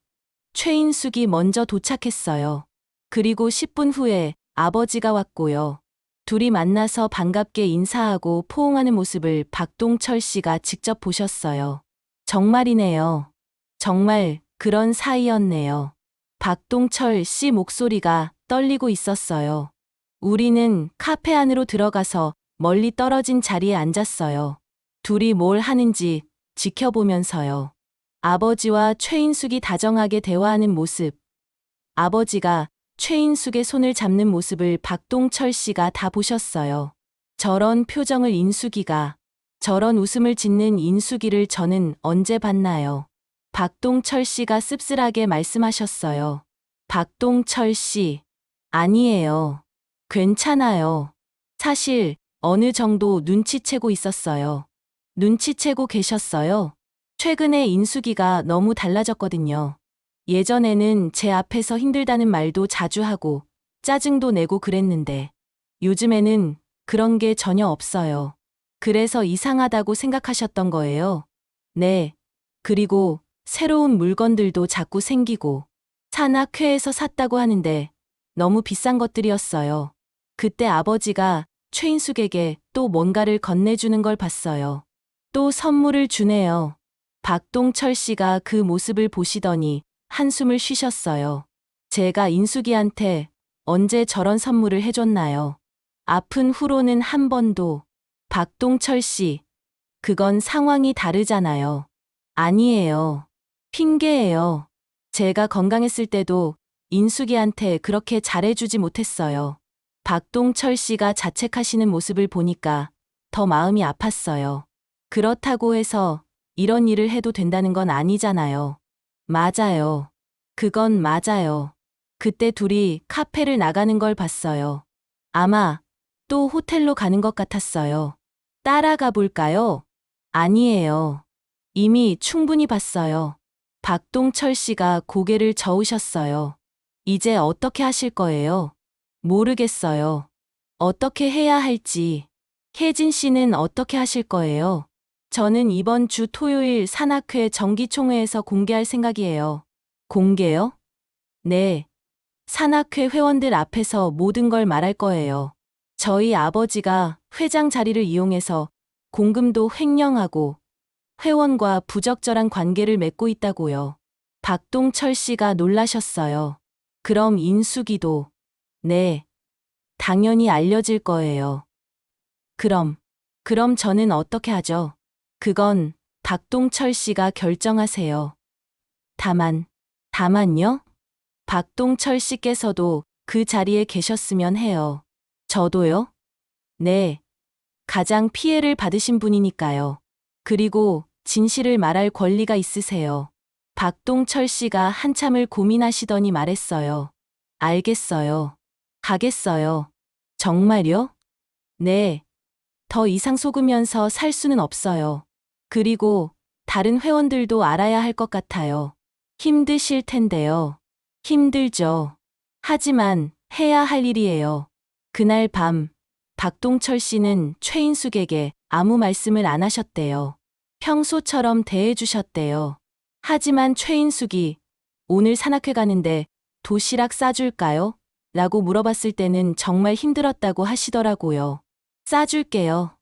최인숙이 먼저 도착했어요. 그리고 10분 후에 아버지가 왔고요. 둘이 만나서 반갑게 인사하고 포옹하는 모습을 박동철 씨가 직접 보셨어요. 정말이네요. 정말 그런 사이였네요. 박동철 씨 목소리가 떨리고 있었어요. 우리는 카페 안으로 들어가서 멀리 떨어진 자리에 앉았어요. 둘이 뭘 하는지 지켜보면서요. 아버지와 최인숙이 다정하게 대화하는 모습. 아버지가 최인숙의 손을 잡는 모습을 박동철 씨가 다 보셨어요. 저런 표정을 인숙이가, 저런 웃음을 짓는 인숙이를 저는 언제 봤나요? 박동철 씨가 씁쓸하게 말씀하셨어요. 박동철 씨, 아니에요. 괜찮아요. 사실 어느 정도 눈치채고 있었어요. 눈치채고 계셨어요? 최근에 인숙이가 너무 달라졌거든요. 예전에는 제 앞에서 힘들다는 말도 자주 하고 짜증도 내고 그랬는데 요즘에는 그런 게 전혀 없어요. 그래서 이상하다고 생각하셨던 거예요. 네. 그리고 새로운 물건들도 자꾸 생기고 산악회에서 샀다고 하는데 너무 비싼 것들이었어요. 그때 아버지가 최인숙에게 또 뭔가를 건네주는 걸 봤어요. 또 선물을 주네요. 박동철 씨가 그 모습을 보시더니 한숨을 쉬셨어요. 제가 인숙이한테 언제 저런 선물을 해줬나요? 아픈 후로는 한 번도. 박동철 씨, 그건 상황이 다르잖아요. 아니에요. 핑계예요. 제가 건강했을 때도 인숙이한테 그렇게 잘해주지 못했어요. 박동철 씨가 자책하시는 모습을 보니까 더 마음이 아팠어요. 그렇다고 해서 이런 일을 해도 된다는 건 아니잖아요. 맞아요. 그건 맞아요. 그때 둘이 카페를 나가는 걸 봤어요. 아마 또 호텔로 가는 것 같았어요. 따라가 볼까요? 아니에요. 이미 충분히 봤어요. 박동철 씨가 고개를 저으셨어요. 이제 어떻게 하실 거예요? 모르겠어요. 어떻게 해야 할지. 혜진 씨는 어떻게 하실 거예요? 저는 이번 주 토요일 산악회 정기총회에서 공개할 생각이에요. 공개요? 네. 산악회 회원들 앞에서 모든 걸 말할 거예요. 저희 아버지가 회장 자리를 이용해서 공금도 횡령하고 회원과 부적절한 관계를 맺고 있다고요. 박동철 씨가 놀라셨어요. 그럼 인숙이도, 네, 당연히 알려질 거예요. 그럼 저는 어떻게 하죠? 그건 박동철 씨가 결정하세요. 다만요? 박동철 씨께서도 그 자리에 계셨으면 해요. 저도요? 네. 가장 피해를 받으신 분이니까요. 그리고 진실을 말할 권리가 있으세요. 박동철 씨가 한참을 고민하시더니 말했어요. 알겠어요. 가겠어요. 정말요? 네. 더 이상 속으면서 살 수는 없어요. 그리고 다른 회원들도 알아야 할 것 같아요. 힘드실 텐데요. 힘들죠. 하지만 해야 할 일이에요. 그날 밤, 박동철 씨는 최인숙에게 아무 말씀을 안 하셨대요. 평소처럼 대해주셨대요. 하지만 최인숙이 오늘 산악회 가는데 도시락 싸줄까요? 라고 물어봤을 때는 정말 힘들었다고 하시더라고요. 싸줄게요.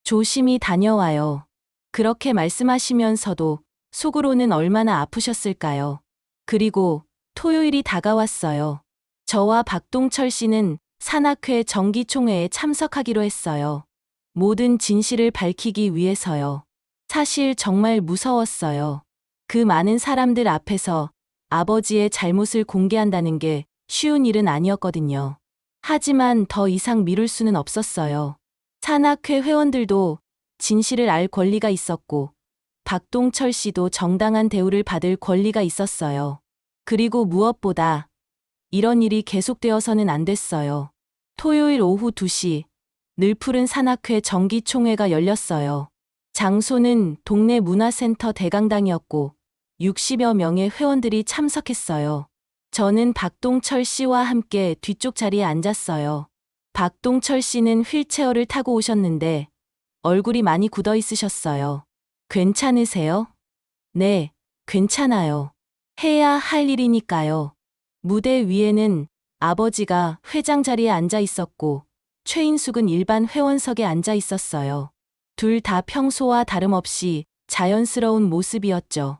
조심히 다녀와요. 그렇게 말씀하시면서도 속으로는 얼마나 아프셨을까요? 그리고 토요일이 다가왔어요. 저와 박동철 씨는 산악회 정기총회에 참석하기로 했어요. 모든 진실을 밝히기 위해서요. 사실 정말 무서웠어요. 그 많은 사람들 앞에서 아버지의 잘못을 공개한다는 게 쉬운 일은 아니었거든요. 하지만 더 이상 미룰 수는 없었어요. 산악회 회원들도 진실을 알 권리가 있었고, 박동철 씨도 정당한 대우를 받을 권리가 있었어요. 그리고 무엇보다 이런 일이 계속되어서는 안 됐어요. 토요일 오후 2시, 늘 푸른 산악회 정기총회가 열렸어요. 장소는 동네 문화센터 대강당이었고 60여 명의 회원들이 참석했어요. 저는 박동철 씨와 함께 뒤쪽 자리에 앉았어요. 박동철 씨는 휠체어를 타고 오셨는데 얼굴이 많이 굳어 있으셨어요. 괜찮으세요? 네, 괜찮아요. 해야 할 일이니까요. 무대 위에는 아버지가 회장 자리에 앉아 있었고 최인숙은 일반 회원석에 앉아 있었어요. 둘 다 평소와 다름없이 자연스러운 모습이었죠.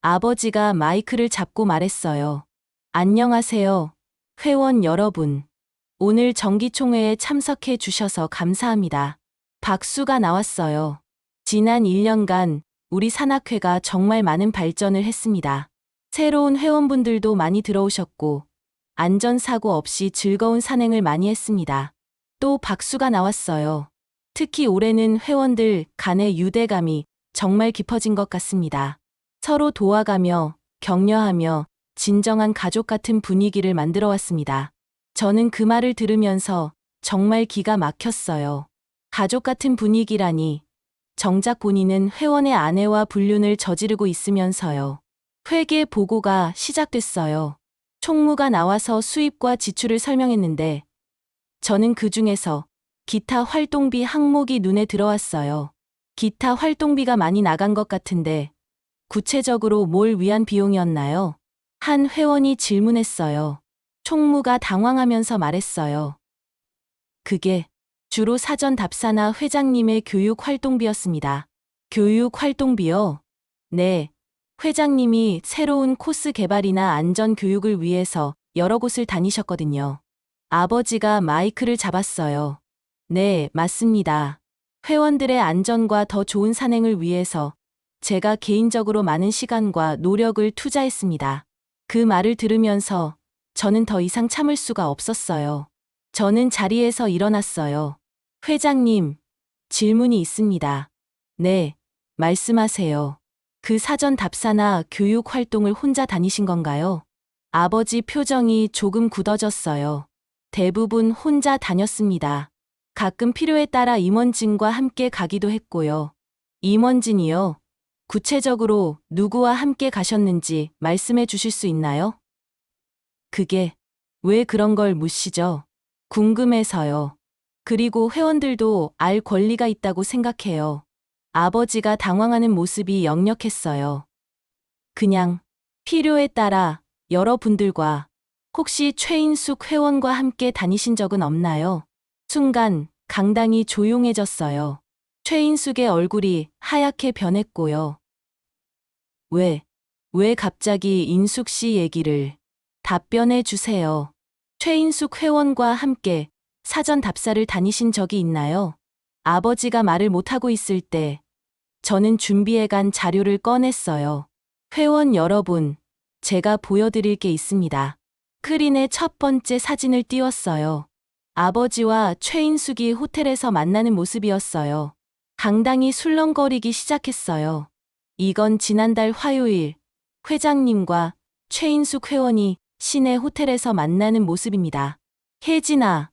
아버지가 마이크를 잡고 말했어요. 안녕하세요, 회원 여러분. 오늘 정기총회에 참석해 주셔서 감사합니다. 박수가 나왔어요. 지난 1년간 우리 산악회가 정말 많은 발전을 했습니다. 새로운 회원분들도 많이 들어오셨고 안전사고 없이 즐거운 산행을 많이 했습니다. 또 박수가 나왔어요. 특히 올해는 회원들 간의 유대감이 정말 깊어진 것 같습니다. 서로 도와가며 격려하며 진정한 가족 같은 분위기를 만들어 왔습니다. 저는 그 말을 들으면서 정말 기가 막혔어요. 가족 같은 분위기라니. 정작 본인은 회원의 아내와 불륜을 저지르고 있으면서요. 회계 보고가 시작됐어요. 총무가 나와서 수입과 지출을 설명했는데 저는 그 중에서 기타 활동비 항목이 눈에 들어왔어요. 기타 활동비가 많이 나간 것 같은데 구체적으로 뭘 위한 비용이었나요? 한 회원이 질문했어요. 총무가 당황하면서 말했어요. 그게 주로 사전 답사나 회장님의 교육 활동비였습니다. 교육 활동비요? 네. 회장님이 새로운 코스 개발이나 안전 교육을 위해서 여러 곳을 다니셨거든요. 아버지가 마이크를 잡았어요. 네, 맞습니다. 회원들의 안전과 더 좋은 산행을 위해서 제가 개인적으로 많은 시간과 노력을 투자했습니다. 그 말을 들으면서 저는 더 이상 참을 수가 없었어요. 저는 자리에서 일어났어요. 회장님, 질문이 있습니다. 네, 말씀하세요. 그 사전 답사나 교육 활동을 혼자 다니신 건가요? 아버지 표정이 조금 굳어졌어요. 대부분 혼자 다녔습니다. 가끔 필요에 따라 임원진과 함께 가기도 했고요. 임원진이요? 구체적으로 누구와 함께 가셨는지 말씀해 주실 수 있나요? 그게 왜 그런 걸 묻시죠? 궁금해서요. 그리고 회원들도 알 권리가 있다고 생각해요. 아버지가 당황하는 모습이 역력했어요. 그냥 필요에 따라 여러분들과 혹시 최인숙 회원과 함께 다니신 적은 없나요? 순간 강당이 조용해졌어요. 최인숙의 얼굴이 하얗게 변했고요. 왜 갑자기 인숙 씨 얘기를 답변해 주세요. 최인숙 회원과 함께 사전 답사를 다니신 적이 있나요? 아버지가 말을 못하고 있을 때 저는 준비해간 자료를 꺼냈어요. 회원 여러분, 제가 보여드릴 게 있습니다. 크린의 첫 번째 사진을 띄웠어요. 아버지와 최인숙이 호텔에서 만나는 모습이었어요. 강당이 술렁거리기 시작했어요. 이건 지난달 화요일 회장님과 최인숙 회원이 시내 호텔에서 만나는 모습입니다. 혜진아,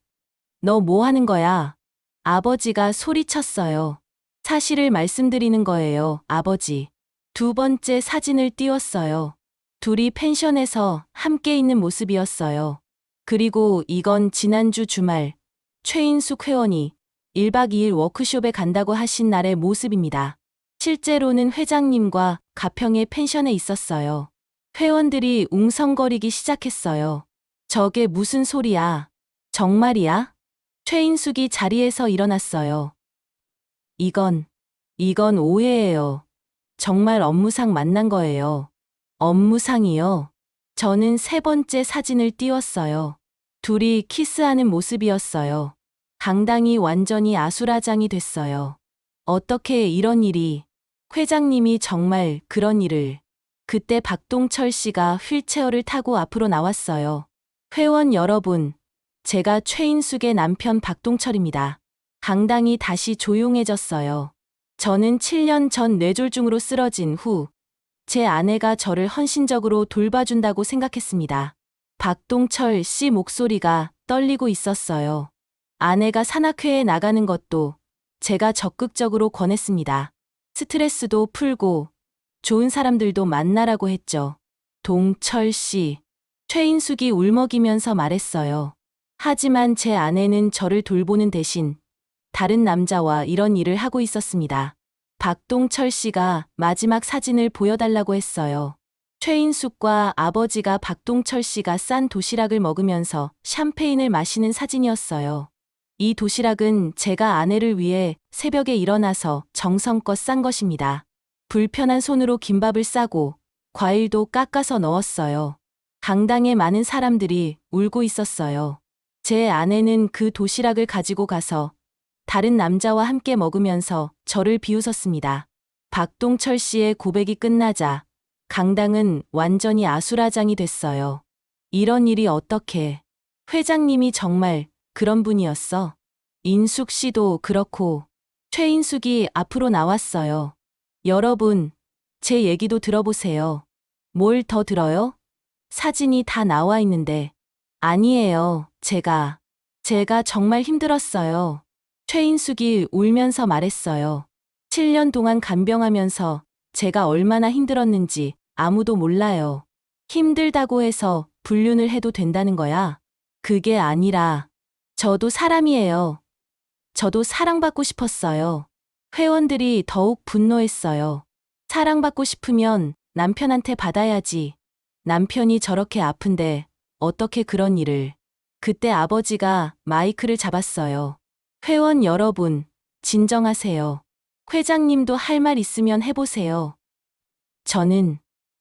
너 뭐 하는 거야? 아버지가 소리쳤어요. 사실을 말씀드리는 거예요, 아버지. 두 번째 사진을 띄웠어요. 둘이 펜션에서 함께 있는 모습이었어요. 그리고 이건 지난주 주말 최인숙 회원이 1박 2일 워크숍에 간다고 하신 날의 모습입니다. 실제로는 회장님과 가평의 펜션에 있었어요. 회원들이 웅성거리기 시작했어요. 저게 무슨 소리야? 정말이야? 최인숙이 자리에서 일어났어요. 이건 오해예요. 정말 업무상 만난 거예요. 업무상이요? 저는 세 번째 사진을 띄웠어요. 둘이 키스하는 모습이었어요. 강당이 완전히 아수라장이 됐어요. 어떻게 이런 일이, 회장님이 정말 그런 일을. 그때 박동철 씨가 휠체어를 타고 앞으로 나왔어요. 회원 여러분, 제가 최인숙의 남편 박동철입니다. 강당이 다시 조용해졌어요. 저는 7년 전 뇌졸중으로 쓰러진 후 제 아내가 저를 헌신적으로 돌봐준다고 생각했습니다. 박동철 씨 목소리가 떨리고 있었어요. 아내가 산악회에 나가는 것도 제가 적극적으로 권했습니다. 스트레스도 풀고 좋은 사람들도 만나라고 했죠. 동철 씨, 최인숙이 울먹이면서 말했어요. 하지만 제 아내는 저를 돌보는 대신 다른 남자와 이런 일을 하고 있었습니다. 박동철 씨가 마지막 사진을 보여달라고 했어요. 최인숙과 아버지가 박동철 씨가 싼 도시락을 먹으면서 샴페인을 마시는 사진이었어요. 이 도시락은 제가 아내를 위해 새벽에 일어나서 정성껏 싼 것입니다. 불편한 손으로 김밥을 싸고 과일도 깎아서 넣었어요. 강당에 많은 사람들이 울고 있었어요. 제 아내는 그 도시락을 가지고 가서 다른 남자와 함께 먹으면서 저를 비웃었습니다. 박동철 씨의 고백이 끝나자 강당은 완전히 아수라장이 됐어요. 이런 일이 어떻게, 회장님이 정말 그런 분이었어? 인숙 씨도 그렇고, 최인숙이 앞으로 나왔어요. 여러분, 제 얘기도 들어보세요. 뭘 더 들어요? 사진이 다 나와 있는데. 아니에요, 제가 정말 힘들었어요. 최인숙이 울면서 말했어요. 7년 동안 간병하면서 제가 얼마나 힘들었는지 아무도 몰라요. 힘들다고 해서 불륜을 해도 된다는 거야? 그게 아니라, 저도 사람이에요. 저도 사랑받고 싶었어요. 회원들이 더욱 분노했어요. 사랑받고 싶으면 남편한테 받아야지. 남편이 저렇게 아픈데 어떻게 그런 일을. 그때 아버지가 마이크를 잡았어요. 회원 여러분, 진정하세요. 회장님도 할 말 있으면 해보세요.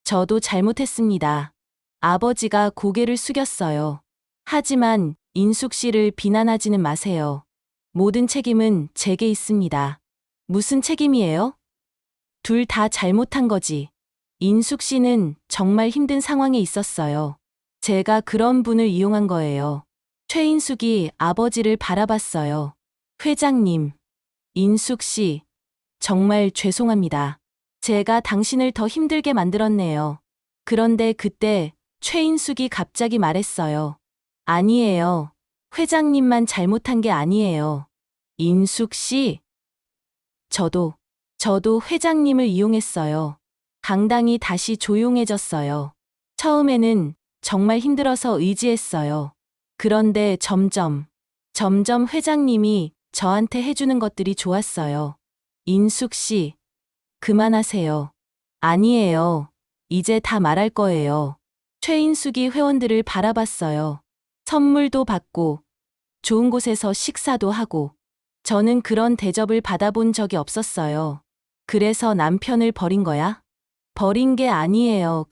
저도 잘못했습니다. 아버지가 고개를 숙였어요. 하지만 인숙 씨를 비난하지는 마세요. 모든 책임은 제게 있습니다. 무슨 책임이에요? 둘 다 잘못한 거지. 인숙 씨는 정말 힘든 상황에 있었어요. 제가 그런 분을 이용한 거예요. 최인숙이 아버지를 바라봤어요. 회장님, 인숙 씨, 정말 죄송합니다. 제가 당신을 더 힘들게 만들었네요. 그런데 그때 최인숙이 갑자기 말했어요. 아니에요. 회장님만 잘못한 게 아니에요. 인숙 씨, 저도 회장님을 이용했어요. 강당이 다시 조용해졌어요. 처음에는 정말 힘들어서 의지했어요. 그런데 점점 회장님이 저한테 해주는 것들이 좋았어요. 인숙 씨, 그만하세요. 아니에요. 이제 다 말할 거예요. 최인숙이 회원들을 바라봤어요. 선물도 받고, 좋은 곳에서 식사도 하고, 저는 그런 대접을 받아본 적이 없었어요. 그래서 남편을 버린 거야? 버린 게 아니에요.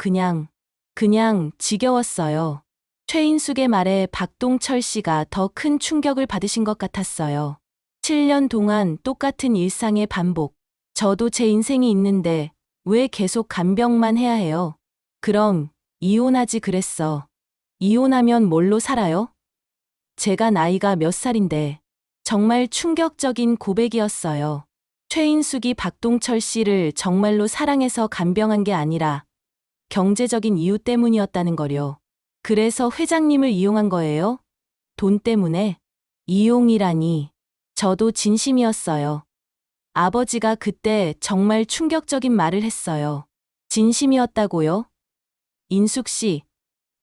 그냥 지겨웠어요. 최인숙의 말에 박동철 씨가 더 큰 충격을 받으신 것 같았어요. 7년 동안 똑같은 일상의 반복. 저도 제 인생이 있는데 왜 계속 간병만 해야 해요? 그럼 이혼하지 그랬어. 이혼하면 뭘로 살아요? 제가 나이가 몇 살인데. 정말 충격적인 고백이었어요. 최인숙이 박동철 씨를 정말로 사랑해서 간병한 게 아니라 경제적인 이유 때문이었다는 거요. 그래서 회장님을 이용한 거예요? 돈 때문에? 이용이라니. 저도 진심이었어요. 아버지가 그때 정말 충격적인 말을 했어요. 진심이었다고요? 인숙 씨,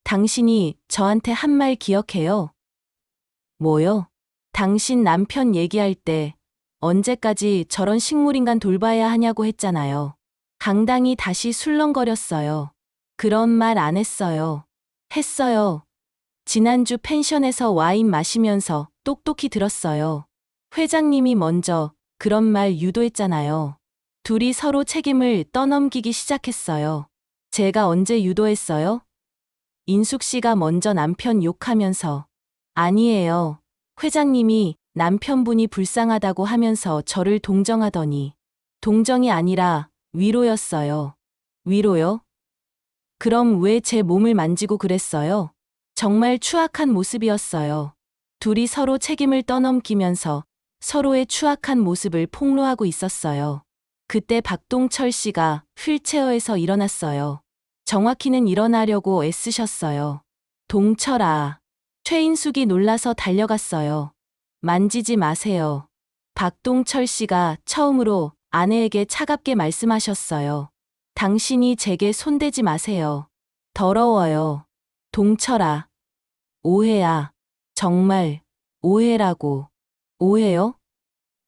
당신이 저한테 한 말 기억해요? 뭐요? 당신 남편 얘기할 때 언제까지 저런 식물인간 돌봐야 하냐고 했잖아요. 강당이 다시 술렁거렸어요. 그런 말 안 했어요. 했어요. 지난주 펜션에서 와인 마시면서 똑똑히 들었어요. 회장님이 먼저 그런 말 유도했잖아요. 둘이 서로 책임을 떠넘기기 시작했어요. 제가 언제 유도했어요? 인숙 씨가 먼저 남편 욕하면서. 아니에요. 회장님이 남편분이 불쌍하다고 하면서 저를 동정하더니. 동정이 아니라 위로였어요. 위로요? 그럼 왜 제 몸을 만지고 그랬어요? 정말 추악한 모습이었어요. 둘이 서로 책임을 떠넘기면서 서로의 추악한 모습을 폭로하고 있었어요. 그때 박동철 씨가 휠체어에서 일어났어요. 정확히는 일어나려고 애쓰셨어요. 동철아. 최인숙이 놀라서 달려갔어요. 만지지 마세요. 박동철 씨가 처음으로 아내에게 차갑게 말씀하셨어요. 당신이 제게 손대지 마세요. 더러워요. 동철아. 오해야. 정말 오해라고. 오해요?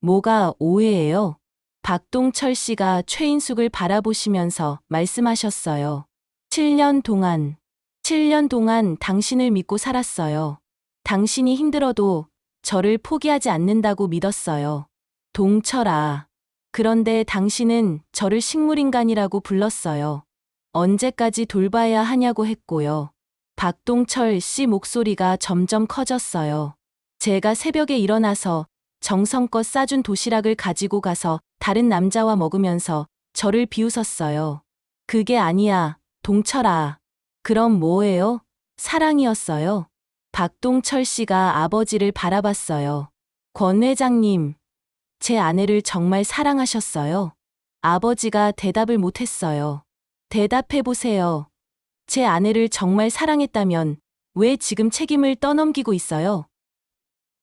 뭐가 오해예요? 박동철 씨가 최인숙을 바라보시면서 말씀하셨어요. 7년 동안 당신을 믿고 살았어요. 당신이 힘들어도 저를 포기하지 않는다고 믿었어요. 동철아. 그런데 당신은 저를 식물인간이라고 불렀어요. 언제까지 돌봐야 하냐고 했고요. 박동철 씨 목소리가 점점 커졌어요. 제가 새벽에 일어나서 정성껏 싸준 도시락을 가지고 가서 다른 남자와 먹으면서 저를 비웃었어요. 그게 아니야, 동철아. 그럼 뭐예요? 사랑이었어요. 박동철 씨가 아버지를 바라봤어요. 권 회장님, 제 아내를 정말 사랑하셨어요? 아버지가 대답을 못했어요. 대답해보세요. 제 아내를 정말 사랑했다면 왜 지금 책임을 떠넘기고 있어요?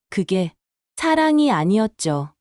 그게 사랑이 아니었죠.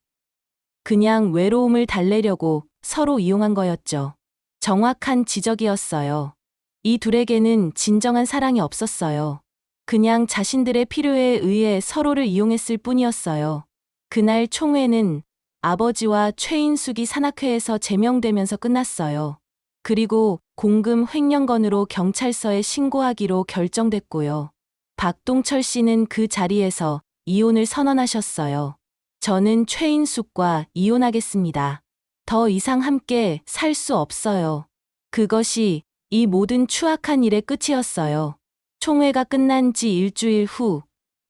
그냥 외로움을 달래려고 서로 이용한 거였죠. 정확한 지적이었어요. 이 둘에게는 진정한 사랑이 없었어요. 그냥 자신들의 필요에 의해 서로를 이용했을 뿐이었어요. 그날 총회는 아버지와 최인숙이 산악회에서 제명되면서 끝났어요. 그리고 공금 횡령건으로 경찰서에 신고하기로 결정됐고요. 박동철 씨는 그 자리에서 이혼을 선언하셨어요. 저는 최인숙과 이혼하겠습니다. 더 이상 함께 살 수 없어요. 그것이 이 모든 추악한 일의 끝이었어요. 총회가 끝난 지 일주일 후,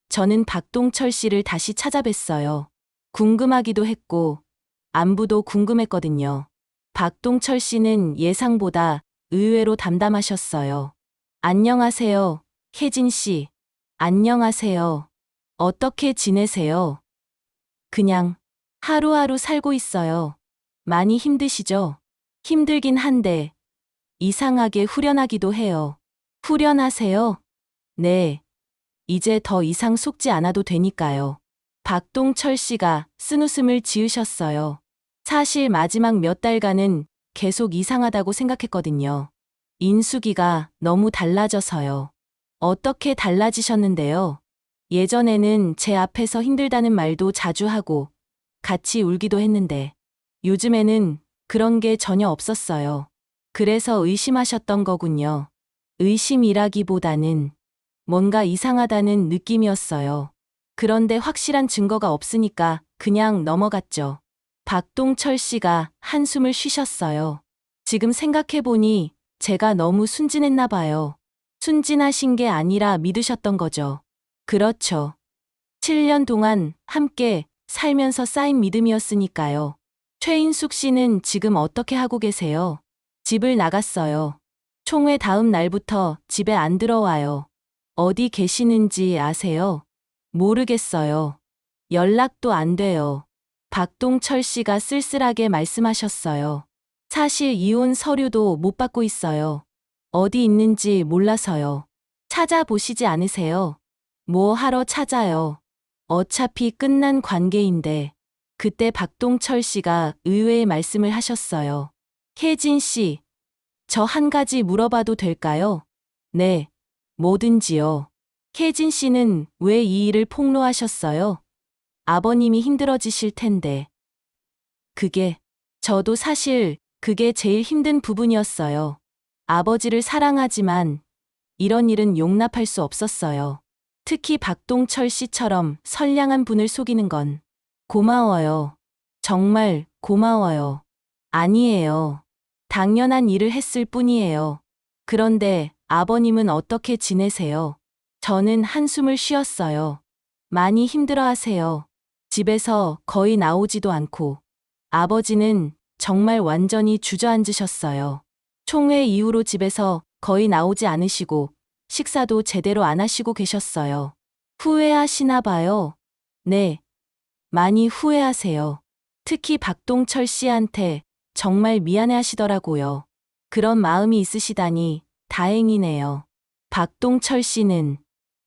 저는 박동철 씨를 다시 찾아뵀어요. 궁금하기도 했고, 안부도 궁금했거든요. 박동철 씨는 예상보다 의외로 담담하셨어요. 안녕하세요, 혜진 씨. 안녕하세요. 어떻게 지내세요? 그냥 하루하루 살고 있어요. 많이 힘드시죠? 힘들긴 한데 이상하게 후련하기도 해요. 후련하세요? 네. 이제 더 이상 속지 않아도 되니까요. 박동철 씨가 쓴웃음을 지으셨어요. 사실 마지막 몇 달간은 계속 이상하다고 생각했거든요. 인숙이가 너무 달라져서요. 어떻게 달라지셨는데요? 예전에는 제 앞에서 힘들다는 말도 자주 하고 같이 울기도 했는데 요즘에는 그런 게 전혀 없었어요. 그래서 의심하셨던 거군요. 의심이라기보다는 뭔가 이상하다는 느낌이었어요. 그런데 확실한 증거가 없으니까 그냥 넘어갔죠. 박동철 씨가 한숨을 쉬셨어요. 지금 생각해보니 제가 너무 순진했나 봐요. 순진하신 게 아니라 믿으셨던 거죠. 그렇죠. 7년 동안 함께 살면서 쌓인 믿음이었으니까요. 최인숙 씨는 지금 어떻게 하고 계세요? 집을 나갔어요. 총회 다음 날부터 집에 안 들어와요. 어디 계시는지 아세요? 모르겠어요. 연락도 안 돼요. 박동철 씨가 쓸쓸하게 말씀하셨어요. 사실 이혼 서류도 못 받고 있어요. 어디 있는지 몰라서요. 찾아보시지 않으세요? 뭐 하러 찾아요? 어차피 끝난 관계인데. 그때 박동철 씨가 의외의 말씀을 하셨어요. 혜진 씨, 저 한 가지 물어봐도 될까요? 네, 뭐든지요. 혜진 씨는 왜 이 일을 폭로하셨어요? 아버님이 힘들어지실 텐데. 저도 사실 그게 제일 힘든 부분이었어요. 아버지를 사랑하지만 이런 일은 용납할 수 없었어요. 특히 박동철 씨처럼 선량한 분을 속이는 건. 고마워요. 정말 고마워요. 아니에요. 당연한 일을 했을 뿐이에요. 그런데 아버님은 어떻게 지내세요? 저는 한숨을 쉬었어요. 많이 힘들어하세요. 집에서 거의 나오지도 않고. 아버지는 정말 완전히 주저앉으셨어요. 총회 이후로 집에서 거의 나오지 않으시고 식사도 제대로 안 하시고 계셨어요. 후회하시나 봐요. 네, 많이 후회하세요. 특히 박동철 씨한테 정말 미안해 하시더라고요. 그런 마음이 있으시다니 다행이네요. 박동철 씨는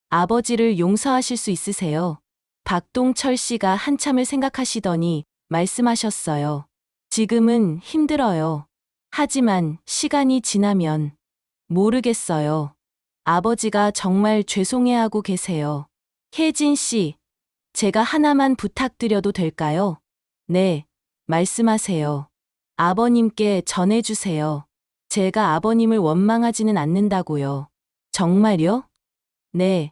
아버지를 용서하실 수 있으세요? 박동철 씨가 한참을 생각하시더니 말씀하셨어요. 지금은 힘들어요. 하지만 시간이 지나면 모르겠어요. 아버지가 정말 죄송해하고 계세요. 혜진 씨, 제가 하나만 부탁드려도 될까요? 네, 말씀하세요. 아버님께 전해주세요. 제가 아버님을 원망하지는 않는다고요. 정말요? 네,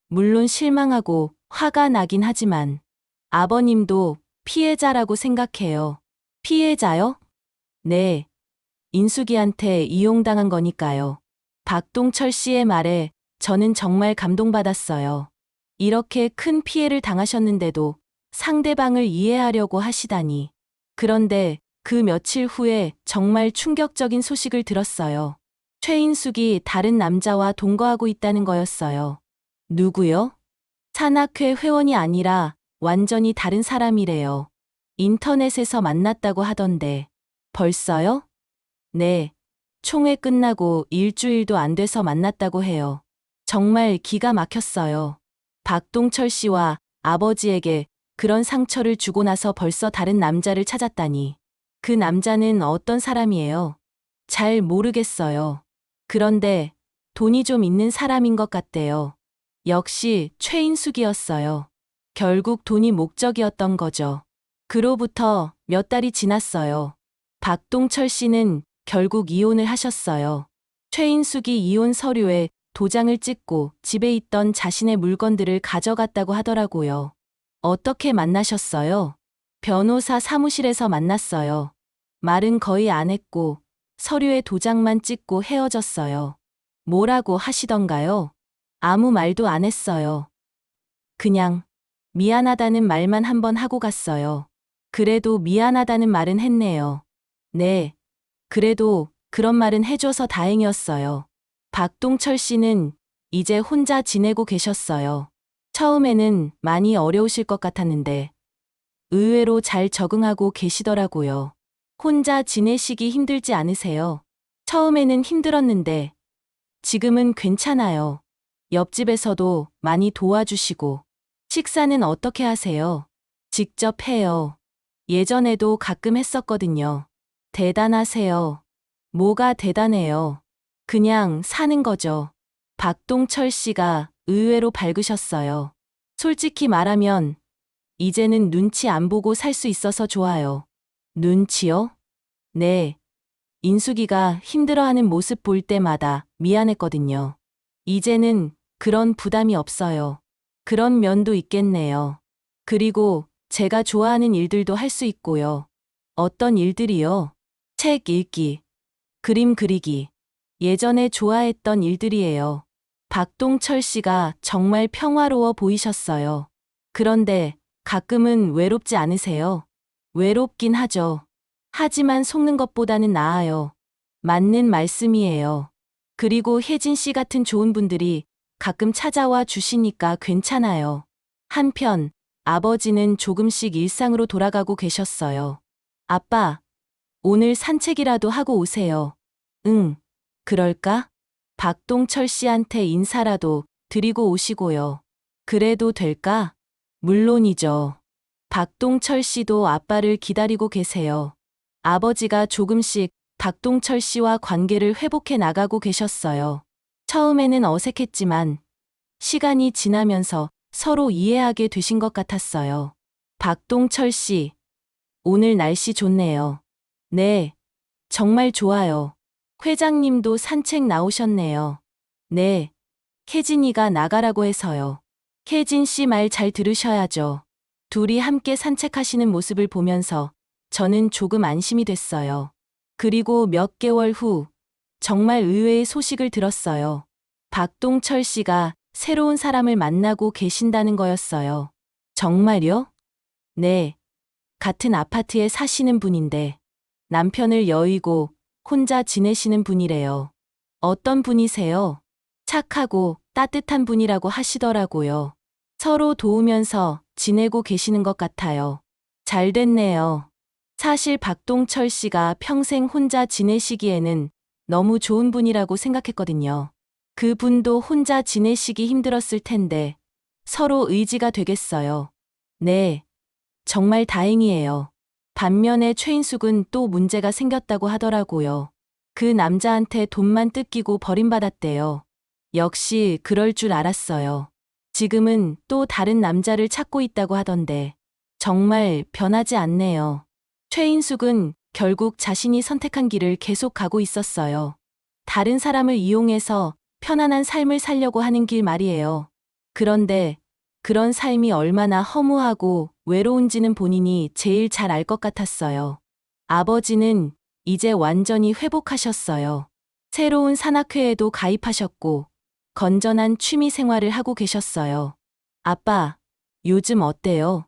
물론 실망하고 화가 나긴 하지만 아버님도 피해자라고 생각해요. 피해자요? 네, 인숙이한테 이용당한 거니까요. 박동철 씨의 말에 저는 정말 감동받았어요. 이렇게 큰 피해를 당하셨는데도 상대방을 이해하려고 하시다니. 그런데 그 며칠 후에 정말 충격적인 소식을 들었어요. 최인숙이 다른 남자와 동거하고 있다는 거였어요. 누구요? 산악회 회원이 아니라 완전히 다른 사람이래요. 인터넷에서 만났다고 하던데. 벌써요? 네. 총회 끝나고 일주일도 안 돼서 만났다고 해요. 정말 기가 막혔어요. 박동철 씨와 아버지에게 그런 상처를 주고 나서 벌써 다른 남자를 찾았다니. 그 남자는 어떤 사람이에요? 잘 모르겠어요. 그런데 돈이 좀 있는 사람인 것 같대요. 역시 최인숙이었어요. 결국 돈이 목적이었던 거죠. 그로부터 몇 달이 지났어요. 박동철 씨는 결국 이혼을 하셨어요. 최인숙이 이혼 서류에 도장을 찍고 집에 있던 자신의 물건들을 가져갔다고 하더라고요. 어떻게 만나셨어요? 변호사 사무실에서 만났어요. 말은 거의 안 했고 서류에 도장만 찍고 헤어졌어요. 뭐라고 하시던가요? 아무 말도 안 했어요. 그냥 미안하다는 말만 한번 하고 갔어요. 그래도 미안하다는 말은 했네요. 네, 그래도 그런 말은 해줘서 다행이었어요. 박동철 씨는 이제 혼자 지내고 계셨어요. 처음에는 많이 어려우실 것 같았는데 의외로 잘 적응하고 계시더라고요. 혼자 지내시기 힘들지 않으세요? 처음에는 힘들었는데 지금은 괜찮아요. 옆집에서도 많이 도와주시고. 식사는 어떻게 하세요? 직접 해요. 예전에도 가끔 했었거든요. 대단하세요. 뭐가 대단해요? 그냥 사는 거죠. 박동철 씨가 의외로 밝으셨어요. 솔직히 말하면 이제는 눈치 안 보고 살 수 있어서 좋아요. 눈치요? 네. 인숙이가 힘들어하는 모습 볼 때마다 미안했거든요. 이제는 그런 부담이 없어요. 그런 면도 있겠네요. 그리고 제가 좋아하는 일들도 할 수 있고요. 어떤 일들이요? 책 읽기, 그림 그리기. 예전에 좋아했던 일들이에요. 박동철 씨가 정말 평화로워 보이셨어요. 그런데 가끔은 외롭지 않으세요? 외롭긴 하죠. 하지만 속는 것보다는 나아요. 맞는 말씀이에요. 그리고 혜진 씨 같은 좋은 분들이 가끔 찾아와 주시니까 괜찮아요. 한편 아버지는 조금씩 일상으로 돌아가고 계셨어요. 아빠, 오늘 산책이라도 하고 오세요. 응, 그럴까? 박동철 씨한테 인사라도 드리고 오시고요. 그래도 될까? 물론이죠. 박동철 씨도 아빠를 기다리고 계세요. 아버지가 조금씩 박동철 씨와 관계를 회복해 나가고 계셨어요. 처음에는 어색했지만 시간이 지나면서 서로 이해하게 되신 것 같았어요. 박동철 씨, 오늘 날씨 좋네요. 네, 정말 좋아요. 회장님도 산책 나오셨네요. 네, 혜진이가 나가라고 해서요. 혜진 씨 말 잘 들으셔야죠. 둘이 함께 산책하시는 모습을 보면서 저는 조금 안심이 됐어요. 그리고 몇 개월 후 정말 의외의 소식을 들었어요. 박동철 씨가 새로운 사람을 만나고 계신다는 거였어요. 정말요? 네. 같은 아파트에 사시는 분인데 남편을 여의고 혼자 지내시는 분이래요. 어떤 분이세요? 착하고 따뜻한 분이라고 하시더라고요. 서로 도우면서 지내고 계시는 것 같아요. 잘 됐네요. 사실 박동철 씨가 평생 혼자 지내시기에는 너무 좋은 분이라고 생각했거든요. 그 분도 혼자 지내시기 힘들었을 텐데 서로 의지가 되겠어요. 네, 정말 다행이에요. 반면에 최인숙은 또 문제가 생겼다고 하더라고요. 그 남자한테 돈만 뜯기고 버림받았대요. 역시 그럴 줄 알았어요. 지금은 또 다른 남자를 찾고 있다고 하던데 정말 변하지 않네요. 최인숙은 결국 자신이 선택한 길을 계속 가고 있었어요. 다른 사람을 이용해서 편안한 삶을 살려고 하는 길 말이에요. 그런데 그런 삶이 얼마나 허무하고 외로운지는 본인이 제일 잘 알 것 같았어요. 아버지는 이제 완전히 회복하셨어요. 새로운 산악회에도 가입하셨고 건전한 취미 생활을 하고 계셨어요. 아빠, 요즘 어때요?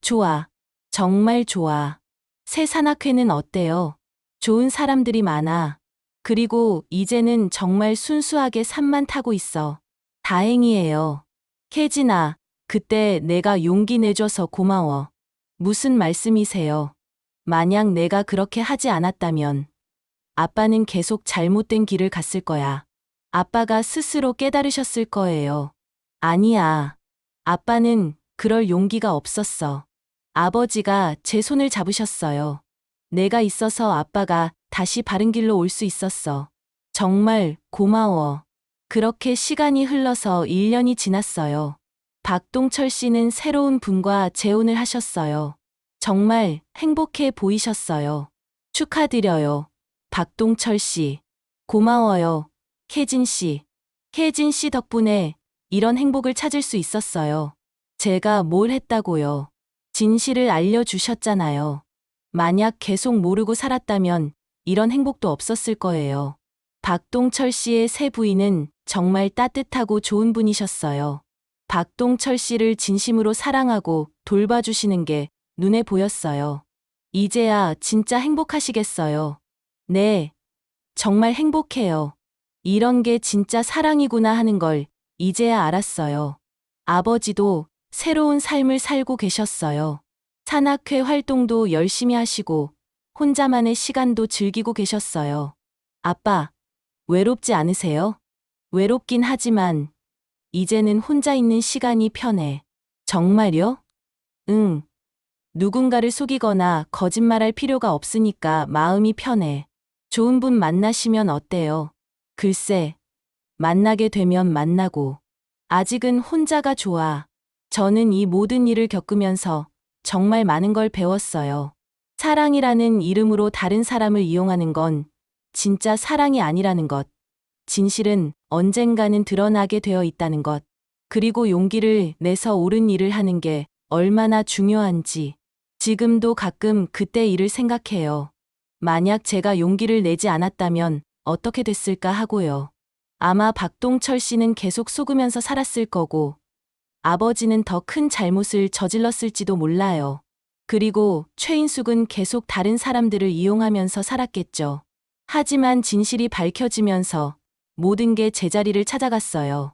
좋아. 정말 좋아. 새 산악회는 어때요? 좋은 사람들이 많아. 그리고 이제는 정말 순수하게 산만 타고 있어. 다행이에요. 혜진아, 그때 내가 용기 내줘서 고마워. 무슨 말씀이세요? 만약 내가 그렇게 하지 않았다면 아빠는 계속 잘못된 길을 갔을 거야. 아빠가 스스로 깨달으셨을 거예요. 아니야. 아빠는 그럴 용기가 없었어. 아버지가 제 손을 잡으셨어요. 내가 있어서 아빠가 다시 바른 길로 올 수 있었어. 정말 고마워. 그렇게 시간이 흘러서 1년이 지났어요. 박동철 씨는 새로운 분과 재혼을 하셨어요. 정말 행복해 보이셨어요. 축하드려요. 박동철 씨. 고마워요. 혜진 씨. 혜진 씨 덕분에 이런 행복을 찾을 수 있었어요. 제가 뭘 했다고요. 진실을 알려주셨잖아요. 만약 계속 모르고 살았다면 이런 행복도 없었을 거예요. 박동철 씨의 새 부인은 정말 따뜻하고 좋은 분이셨어요. 박동철 씨를 진심으로 사랑하고 돌봐주시는 게 눈에 보였어요. 이제야 진짜 행복하시겠어요. 네, 정말 행복해요. 이런 게 진짜 사랑이구나 하는 걸 이제야 알았어요. 아버지도 새로운 삶을 살고 계셨어요. 산악회 활동도 열심히 하시고 혼자만의 시간도 즐기고 계셨어요. 아빠, 외롭지 않으세요? 외롭긴 하지만 이제는 혼자 있는 시간이 편해. 정말요? 응. 누군가를 속이거나 거짓말할 필요가 없으니까 마음이 편해. 좋은 분 만나시면 어때요? 글쎄, 만나게 되면 만나고. 아직은 혼자가 좋아. 저는 이 모든 일을 겪으면서 정말 많은 걸 배웠어요. 사랑이라는 이름으로 다른 사람을 이용하는 건 진짜 사랑이 아니라는 것. 진실은 언젠가는 드러나게 되어 있다는 것. 그리고 용기를 내서 옳은 일을 하는 게 얼마나 중요한지. 지금도 가끔 그때 일을 생각해요. 만약 제가 용기를 내지 않았다면 어떻게 됐을까 하고요. 아마 박동철 씨는 계속 속으면서 살았을 거고, 아버지는 더 큰 잘못을 저질렀을지도 몰라요. 그리고 최인숙은 계속 다른 사람들을 이용하면서 살았겠죠. 하지만 진실이 밝혀지면서 모든 게 제자리를 찾아갔어요.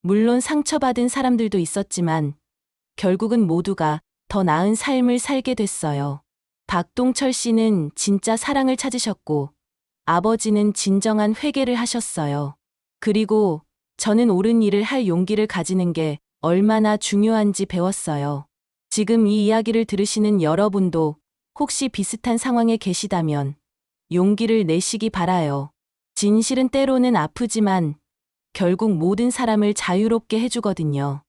물론 상처받은 사람들도 있었지만 결국은 모두가 더 나은 삶을 살게 됐어요. 박동철 씨는 진짜 사랑을 찾으셨고 아버지는 진정한 회개를 하셨어요. 그리고 저는 옳은 일을 할 용기를 가지는 게 얼마나 중요한지 배웠어요. 지금 이 이야기를 들으시는 여러분도 혹시 비슷한 상황에 계시다면 용기를 내시기 바라요. 진실은 때로는 아프지만 결국 모든 사람을 자유롭게 해주거든요.